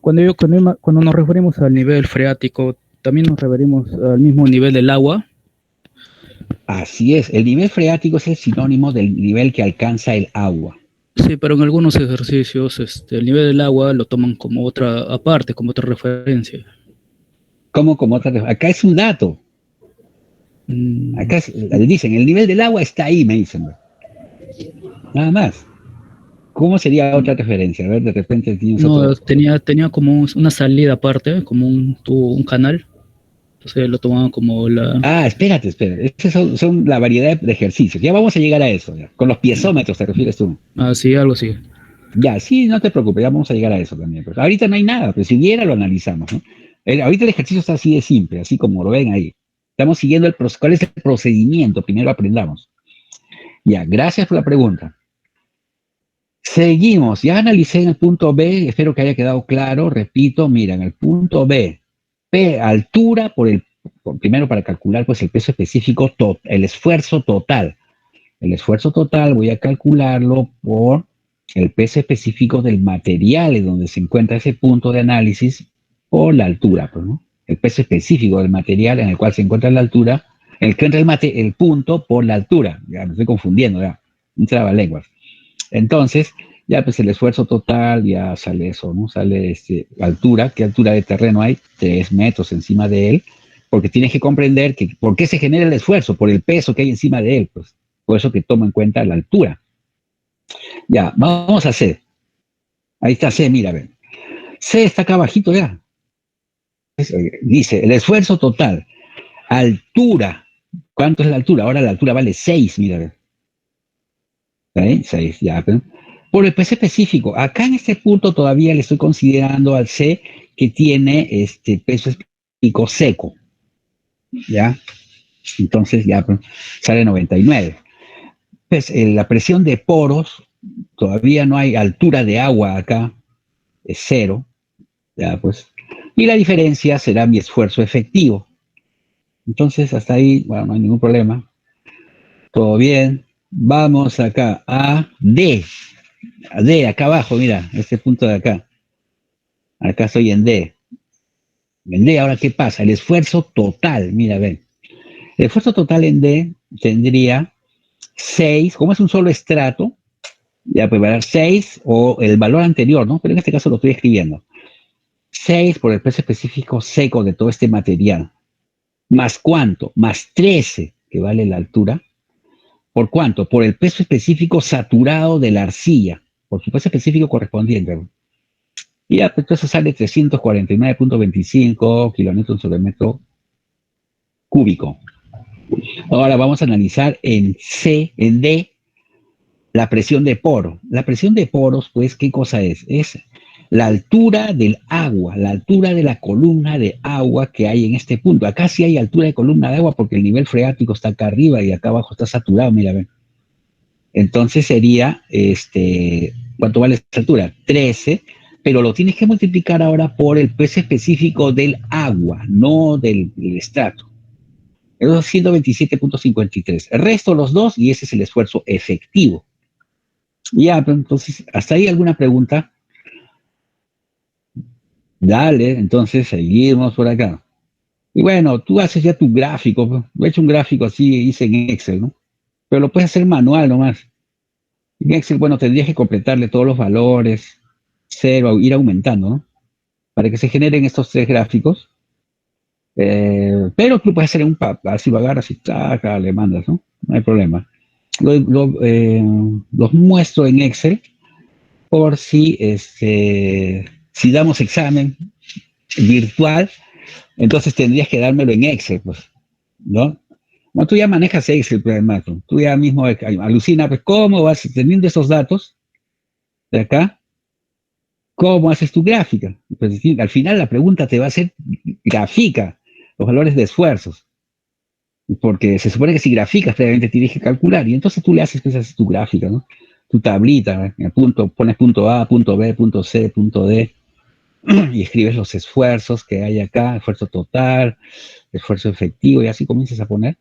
cuando nos referimos al nivel freático, también nos referimos al mismo nivel del agua. Así es, el nivel freático es el sinónimo del nivel que alcanza el agua. Sí, pero en algunos ejercicios el nivel del agua lo toman como otra aparte, como otra referencia. ¿Cómo como otra? Acá es un dato. Acá dicen, el nivel del agua está ahí, me dicen. Nada más. ¿Cómo sería otra referencia? A ver, de repente tienes No, otro. tenía como una salida aparte, como un canal. Entonces lo tomaban como la... Ah, espérate. Esos son la variedad de ejercicios. Ya vamos a llegar a eso. Ya. Con los piezómetros te refieres tú. Ah, sí, algo así. Ya, sí, no te preocupes, ya vamos a llegar a eso también. Pero ahorita no hay nada, pero si hubiera lo analizamos, ¿no? Ahorita el ejercicio está así de simple, así como lo ven ahí. Estamos siguiendo cuál es el procedimiento, primero aprendamos. Ya, gracias por la pregunta. Seguimos, ya analicé en el punto B, espero que haya quedado claro, repito, mira, en el punto B, altura primero para calcular pues el peso específico, el esfuerzo total. El esfuerzo total voy a calcularlo por el peso específico del material en donde se encuentra ese punto de análisis por la altura, pues, ¿no? El peso específico del material en el cual se encuentra la altura, el punto por la altura, ya me estoy confundiendo, ya, un trabalenguas. Entonces, ya pues el esfuerzo total, ya sale eso, ¿no? Sale altura, ¿qué altura de terreno hay? 3 metros encima de él, porque tienes que comprender que por qué se genera el esfuerzo, por el peso que hay encima de él, pues. Por eso que tomo en cuenta la altura. Ya, vamos a C. Ahí está C, mira, ven. C está acá abajito ya. Dice, el esfuerzo total, altura. ¿Cuánto es la altura? Ahora la altura vale 6, mira, ven. ¿Sí? 6, ya. Por el peso específico, acá en este punto todavía le estoy considerando al C que tiene peso específico seco. ¿Ya? Entonces ya sale 99. Pues la presión de poros, todavía no hay altura de agua acá, es 0. ¿Ya? Pues, y la diferencia será mi esfuerzo efectivo. Entonces, hasta ahí, bueno, no hay ningún problema. Todo bien. Vamos acá a D. A D, acá abajo, mira, este punto de acá. Acá estoy en D. En D, ahora, ¿qué pasa? El esfuerzo total, mira, ven. El esfuerzo total en D tendría 6, como es un solo estrato, Ya pues va a dar 6 o el valor anterior, ¿no? Pero en este caso lo estoy escribiendo. 6 por el peso específico seco de todo este material. ¿Más cuánto? Más 13, que vale la altura. ¿Por cuánto? Por el peso específico saturado de la arcilla. Por su peso específico correspondiente. Y ya, pues eso sale 349.25 kilómetros sobre metro cúbico. Ahora vamos a analizar en D, la presión de poro. La presión de poros, pues, ¿qué cosa es? Es la altura del agua, la altura de la columna de agua que hay en este punto. Acá sí hay altura de columna de agua porque el nivel freático está acá arriba y acá abajo está saturado, mira, ven. Entonces sería, ¿cuánto vale esta altura? 13, pero lo tienes que multiplicar ahora por el peso específico del agua, no del estrato. Eso es 127.53. El resto los dos y ese es el esfuerzo efectivo. Ya, pues, entonces, ¿hasta ahí alguna pregunta? Dale, entonces seguimos por acá. Y bueno, tú haces ya tu gráfico. Pues. Yo he hecho un gráfico así, hice en Excel, ¿no? Pero lo puedes hacer manual nomás. En Excel, bueno, tendrías que completarle todos los valores, cero, ir aumentando, ¿no? Para que se generen estos tres gráficos. Pero tú puedes hacer un papel, así lo agarras y taca, le mandas, ¿no? No hay problema. Los muestro en Excel por si, si damos examen virtual, entonces tendrías que dármelo en Excel, pues, ¿no? Bueno, tú ya manejas Excel, pues, además, ¿no? Tú ya mismo alucina, pues, ¿cómo vas teniendo esos datos de acá? ¿Cómo haces tu gráfica? Pues, al final la pregunta te va a ser, grafica los valores de esfuerzos, porque se supone que si graficas, previamente tienes que calcular, y entonces tú le haces, pues, haces tu gráfica, ¿no? Tu tablita, ¿eh? Pones punto A, punto B, punto C, punto D, y escribes los esfuerzos que hay acá, esfuerzo total, esfuerzo efectivo, y así comienzas a poner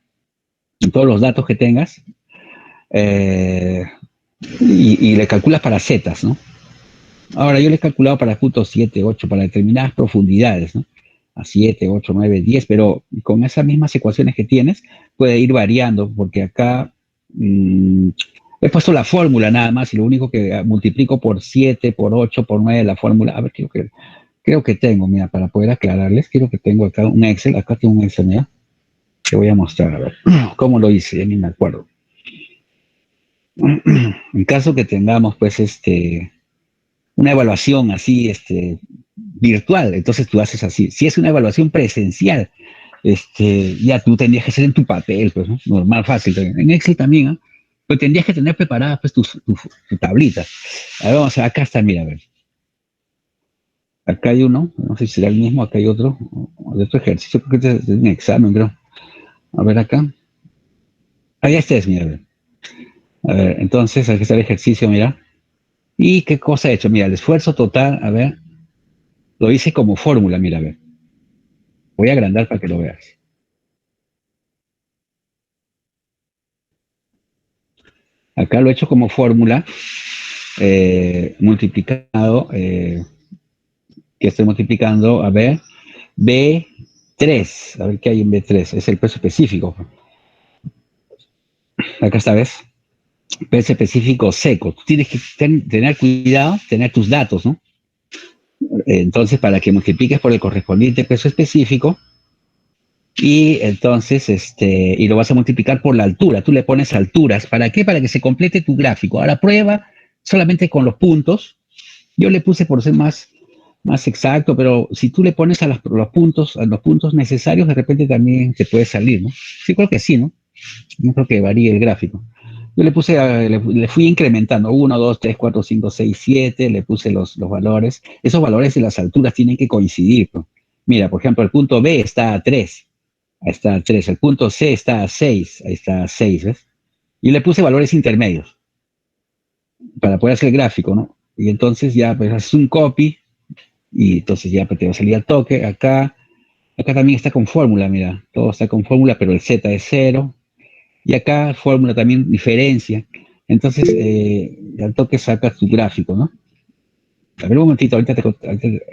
todos los datos que tengas, eh, y le calculas para zetas, ¿no? Ahora yo le he calculado para puntos 7, 8, para determinadas profundidades, ¿no? A 7, 8, 9, 10, pero con esas mismas ecuaciones que tienes puede ir variando, porque acá he puesto la fórmula nada más y lo único que multiplico por 7, por 8, por 9 la fórmula. A ver, creo que tengo, mira, para poder aclararles, creo que tengo acá un Excel, acá tengo un Excel, mira. Te voy a mostrar, a ver, cómo lo hice, ya ni me acuerdo. En caso que tengamos, pues, una evaluación así, virtual, entonces tú haces así. Si es una evaluación presencial, ya tú tendrías que hacer en tu papel, pues, ¿no? Normal, fácil. En Excel también, ¿no? Pues tendrías que tener preparada, pues, tu tablita. A ver, vamos a ver, acá está, mira, a ver. Acá hay uno, no sé si será el mismo, acá hay otro, de otro ejercicio, porque este es un examen, creo. A ver acá. Ahí este es, mira, a ver. A ver, entonces, aquí está el ejercicio, mira. ¿Y qué cosa he hecho? Mira, el esfuerzo total, a ver, lo hice como fórmula, mira, a ver. Voy a agrandar para que lo veas. Acá lo he hecho como fórmula, multiplicado, que estoy multiplicando, a ver, B3, a ver qué hay en B3, es el peso específico. Acá está, ¿ves? Peso específico seco. Tú tienes que tener cuidado, tener tus datos, ¿no? Entonces, para que multipliques por el correspondiente peso específico, y entonces, y lo vas a multiplicar por la altura. Tú le pones alturas. ¿Para qué? Para que se complete tu gráfico. Ahora prueba solamente con los puntos. Yo le puse por ser más exacto, pero si tú le pones a los puntos necesarios, de repente también te puede salir, ¿no? Sí, creo que sí, ¿no? No creo que varíe el gráfico. Yo le puse, le fui incrementando 1, 2, 3, 4, 5, 6, 7, le puse los valores. Esos valores de las alturas tienen que coincidir, ¿no? Mira, por ejemplo, el punto B está a 3. Ahí está a 3. El punto C está a 6. Ahí está a 6, ¿ves? Y le puse valores intermedios para poder hacer el gráfico, ¿no? Y entonces ya pues haces un copy y entonces ya pues, te va a salir al toque. Acá también está con fórmula, mira. Todo está con fórmula, pero el Z es 0. Y acá fórmula también diferencia. Entonces, al toque sacas tu gráfico, ¿no? A ver un momentito, ahí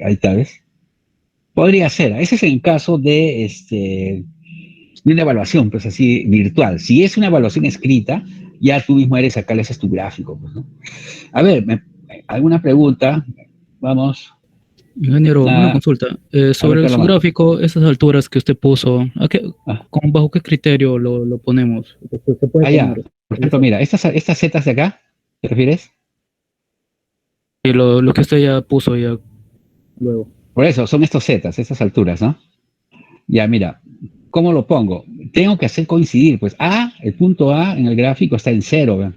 está, ¿ves? Podría ser. Ese es el caso de de una evaluación, pues así, virtual. Si es una evaluación escrita, ya tú mismo eres acá, le haces tu gráfico, pues, ¿no? A ver, ¿alguna pregunta? Vamos. Ingeniero, una Ah, consulta. a ver, Sobre Carlos su Mar. gráfico, esas alturas que usted puso, Ah, ¿bajo qué criterio lo ponemos? Se puede ya. tomar. Por ejemplo, mira, estas setas de acá, ¿te refieres? Y lo que usted ya puso ya luego. Por eso, son estos zetas, estas alturas, ¿no? Ya, mira, ¿cómo lo pongo? Tengo que hacer coincidir, pues el punto A en el gráfico está en 0, ¿ve?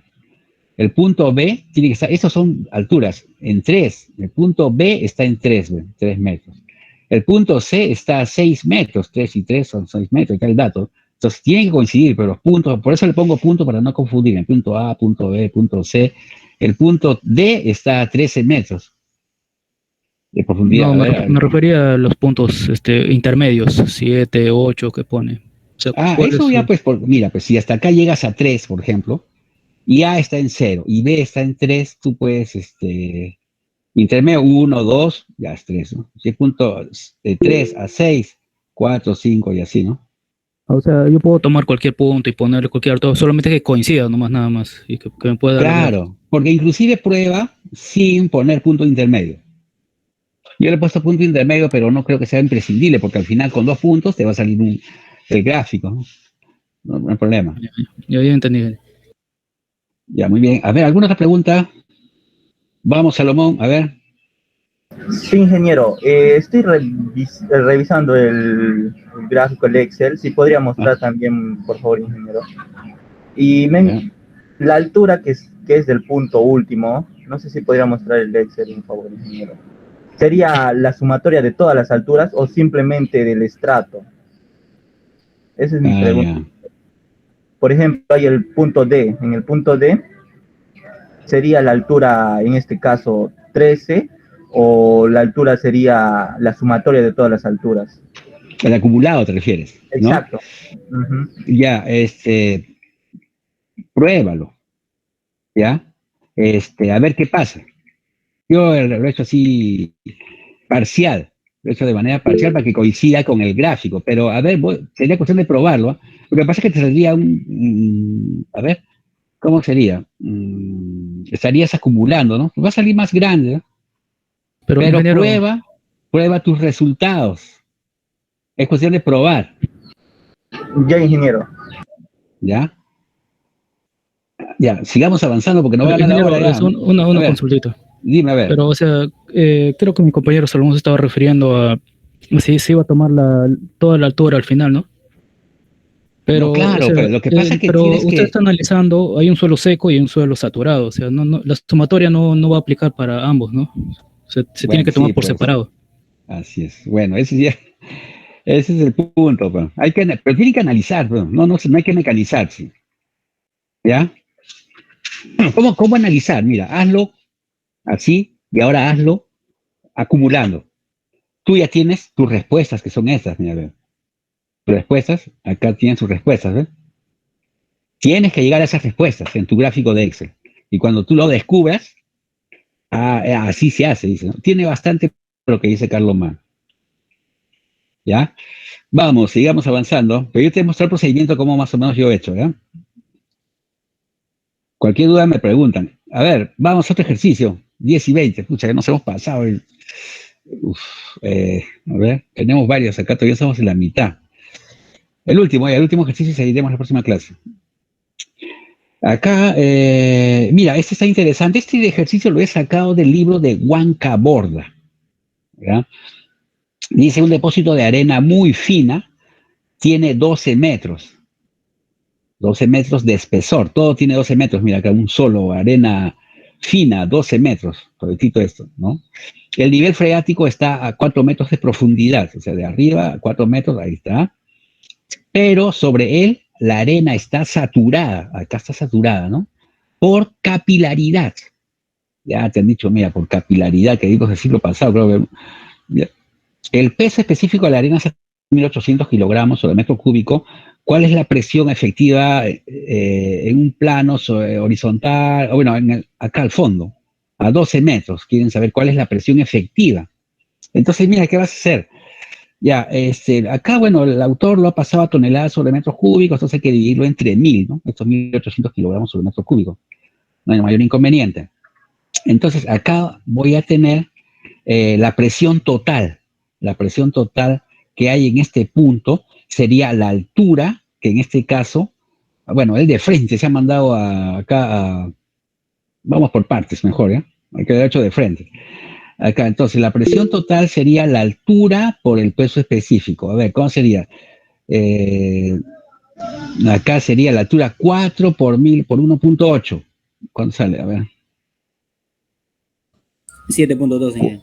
El punto B tiene que estar, estos son alturas, en 3. El punto B está en 3, ¿ve? 3 metros. El punto C está a 6 metros, 3 y 3 son 6 metros, está el dato. Entonces tienen que coincidir, pero los puntos, por eso le pongo punto para no confundir, el punto A, punto B, punto C. El punto D está a 13 metros de profundidad. No, A ver, me refería a los puntos intermedios, 7, 8 que pone. O sea, ¿cuál es eso ya su...? pues, mira, pues si hasta acá llegas a 3, por ejemplo, y A está en 0 y B está en 3, tú puedes, intermedio 1, 2, ya es 3, ¿no? Si punto de 3 a 6, 4, 5 y así, ¿no? O sea, yo puedo tomar cualquier punto y ponerle cualquier altura, solamente que coincida nomás nada más y que me pueda dar el gráfico. Claro, porque inclusive prueba sin poner punto intermedio. Yo le he puesto punto intermedio, pero no creo que sea imprescindible, porque al final con 2 puntos te va a salir el gráfico, ¿no? No hay problema. Ya entendí. Ya, muy bien. A ver, ¿alguna otra pregunta? Vamos, Salomón, a ver. Sí, ingeniero, estoy revisando el gráfico, el Excel, si podría mostrar también, por favor, ingeniero. Y Ya. la altura que es del punto último, no sé si podría mostrar el Excel, por favor, ingeniero. ¿Sería la sumatoria de todas las alturas o simplemente del estrato? Esa es mi pregunta. Ya. Por ejemplo, hay el punto D. En el punto D sería la altura, en este caso, 13, o la altura sería la sumatoria de todas las alturas. El acumulado te refieres, ¿no? Exacto. Uh-huh. Ya, pruébalo, ¿ya? A ver qué pasa. Yo lo he hecho así parcial, lo he hecho de manera parcial para que coincida con el gráfico, pero a ver, sería cuestión de probarlo. Lo que pasa es que te saldría a ver, ¿cómo sería? Estarías acumulando, ¿no? Va a salir más grande, ¿no? Pero, Pero ingeniero, prueba tus resultados. Es cuestión de probar, Ya, ingeniero. ¿ya? Ya, sigamos avanzando porque no va a ganar la hora ingeniero, ya. es A una ver, consultita. dime, a ver. Pero, o sea, creo que mi compañero Salomón se estaba refiriendo a si se iba a tomar toda la altura al final, ¿no? No, Pero, o claro, sea, pero lo que pasa es que pero tienes usted que... está analizando, hay un suelo seco y un suelo saturado, o sea, la sumatoria no va a aplicar para ambos, ¿no? Se tiene Bueno, que tomar sí, por pues, separado. así es. Bueno, ese es el punto, pues. Pero tiene que analizar, pues. No hay que mecanizarse, ¿ya? ¿Cómo analizar? Mira, hazlo así y ahora hazlo acumulando. Tú ya tienes tus respuestas, que son estas, mira, ve. Tus respuestas, acá tienes tus respuestas, ¿ves? Tienes que llegar a esas respuestas en tu gráfico de Excel. Y cuando tú lo descubras, así se hace, dice, ¿no? Tiene bastante lo que dice Carlos Mann, ¿ya? Vamos, sigamos avanzando. Pero yo te muestro el procedimiento como más o menos yo he hecho, ¿ya? Cualquier duda me preguntan. A ver, vamos a otro ejercicio. 10 y 20. Pucha, que nos hemos pasado. A ver, tenemos varios acá, todavía estamos en la mitad. El último ejercicio y seguiremos la próxima clase. Acá, mira, este está interesante. Este ejercicio lo he sacado del libro de Huanca Borda, ¿ya? Dice un depósito de arena muy fina, tiene 12 metros. 12 metros de espesor, todo tiene 12 metros, mira acá un solo, arena fina, 12 metros, toditito esto, ¿no? El nivel freático está a 4 metros de profundidad, o sea, de arriba a 4 metros, ahí está, pero sobre él la arena está saturada, acá está saturada, ¿no? Por capilaridad. Ya te han dicho, mira, por capilaridad, que digo el siglo pasado, creo que... Ya. El peso específico de la arena es 1.800 kilogramos sobre metro cúbico. ¿Cuál es la presión efectiva en un plano horizontal? O bueno, acá al fondo, a 12 metros. Quieren saber cuál es la presión efectiva. Entonces, mira, ¿qué vas a hacer? Ya, acá, bueno, el autor lo ha pasado a toneladas sobre metros cúbicos, entonces hay que dividirlo entre 1000, ¿no? Estos 1800 kilogramos sobre metro cúbico. No hay mayor inconveniente. Entonces, acá voy a tener la presión total. La presión total que hay en este punto sería la altura, que en este caso, bueno, el de frente se ha mandado acá. Vamos por partes mejor, ¿eh? Hay que haber hecho de frente. Acá, entonces, la presión total sería la altura por el peso específico. A ver, ¿cómo sería? Acá sería la altura 4 por 1000 por 1.8. ¿Cuánto sale? A ver. 7.2, señor.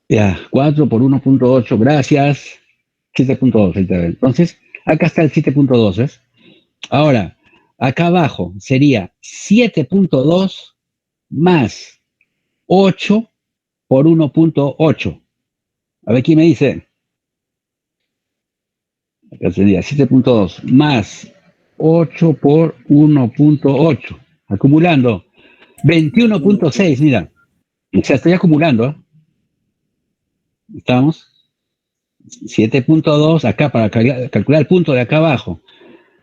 Ya, 4 por 1.8, gracias. 7.2, ahí está. Entonces, acá está el 7.2, ¿ves? Ahora, acá abajo sería 7.2 más 8 por 1.8. A ver, ¿quién me dice? Acá sería 7.2 más 8 por 1.8. Acumulando. 21.6, mira. O sea, estoy acumulando, ¿eh? Estamos. 7.2 acá para calcular el punto de acá abajo.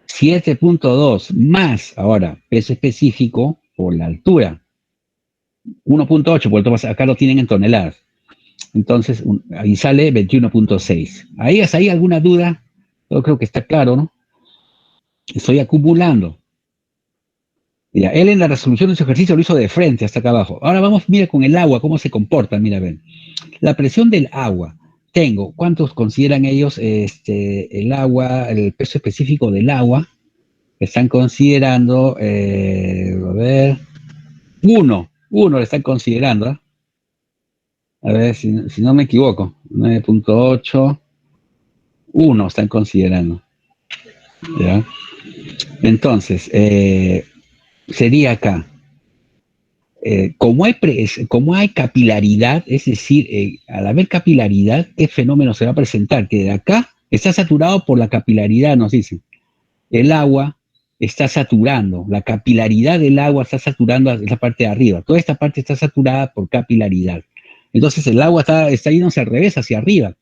7.2 más, ahora, peso específico por la altura. 1.8, porque acá lo tienen en toneladas. Entonces, ahí sale 21.6. ¿Hay alguna duda? Yo creo que está claro, ¿no? Estoy acumulando. Ya, él en la resolución de su ejercicio lo hizo de frente hasta acá abajo. Ahora vamos, mira con el agua, cómo se comporta, mira, ven. La presión del agua. Tengo, ¿cuántos consideran ellos el agua, el peso específico del agua? Están considerando, a ver, uno le están considerando, ¿eh? A ver, si no me equivoco, 9.8, 1 están considerando, ¿ya? Entonces, sería acá, como hay capilaridad, es decir, al haber capilaridad, ¿qué fenómeno se va a presentar? Que de acá está saturado por la capilaridad, nos dicen. El agua está saturando, la capilaridad del agua está saturando esa parte de arriba. Toda esta parte está saturada por capilaridad. Entonces el agua está yéndose al revés, hacia arriba.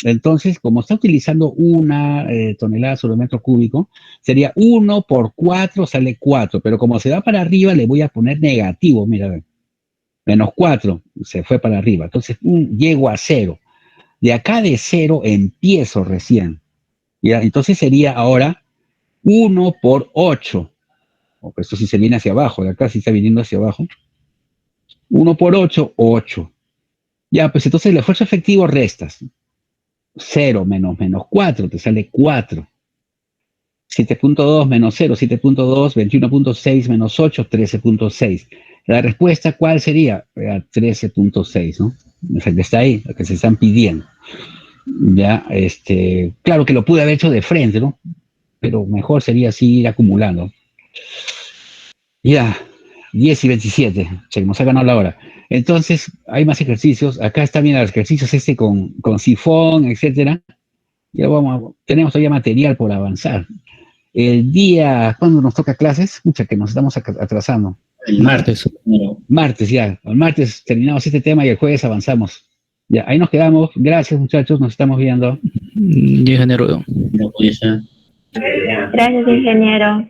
Entonces, como está utilizando una tonelada sobre metro cúbico, sería 1 por 4, sale 4. Pero como se va para arriba, le voy a poner negativo, mira, menos 4, se fue para arriba. Entonces, llego a 0. De acá de 0 empiezo recién. ¿Ya? Entonces sería ahora 1 por 8. Pues esto sí se viene hacia abajo, de acá sí está viniendo hacia abajo. 1 por 8, 8. Ya, pues entonces el esfuerzo efectivo restas. 0 menos 4, te sale 4. 7.2 menos 0, 7.2, 21.6 menos 8, 13.6. La respuesta, ¿cuál sería? 13.6, ¿no? O sea, que está ahí, lo que se están pidiendo. Ya, claro que lo pude haber hecho de frente, ¿no? Pero mejor sería así ir acumulando. Ya, 10 y 27, nos ha ganado la hora. Entonces, hay más ejercicios. Acá están bien los ejercicios con sifón, etcétera. Ya tenemos todavía material por avanzar. El día, ¿cuándo nos toca clases? Mucha que nos estamos atrasando. El martes. Martes, ya. El martes terminamos este tema y el jueves avanzamos. Ya, ahí nos quedamos. Gracias, muchachos. Nos estamos viendo. Ingeniero. No puede ser. Gracias, ingeniero.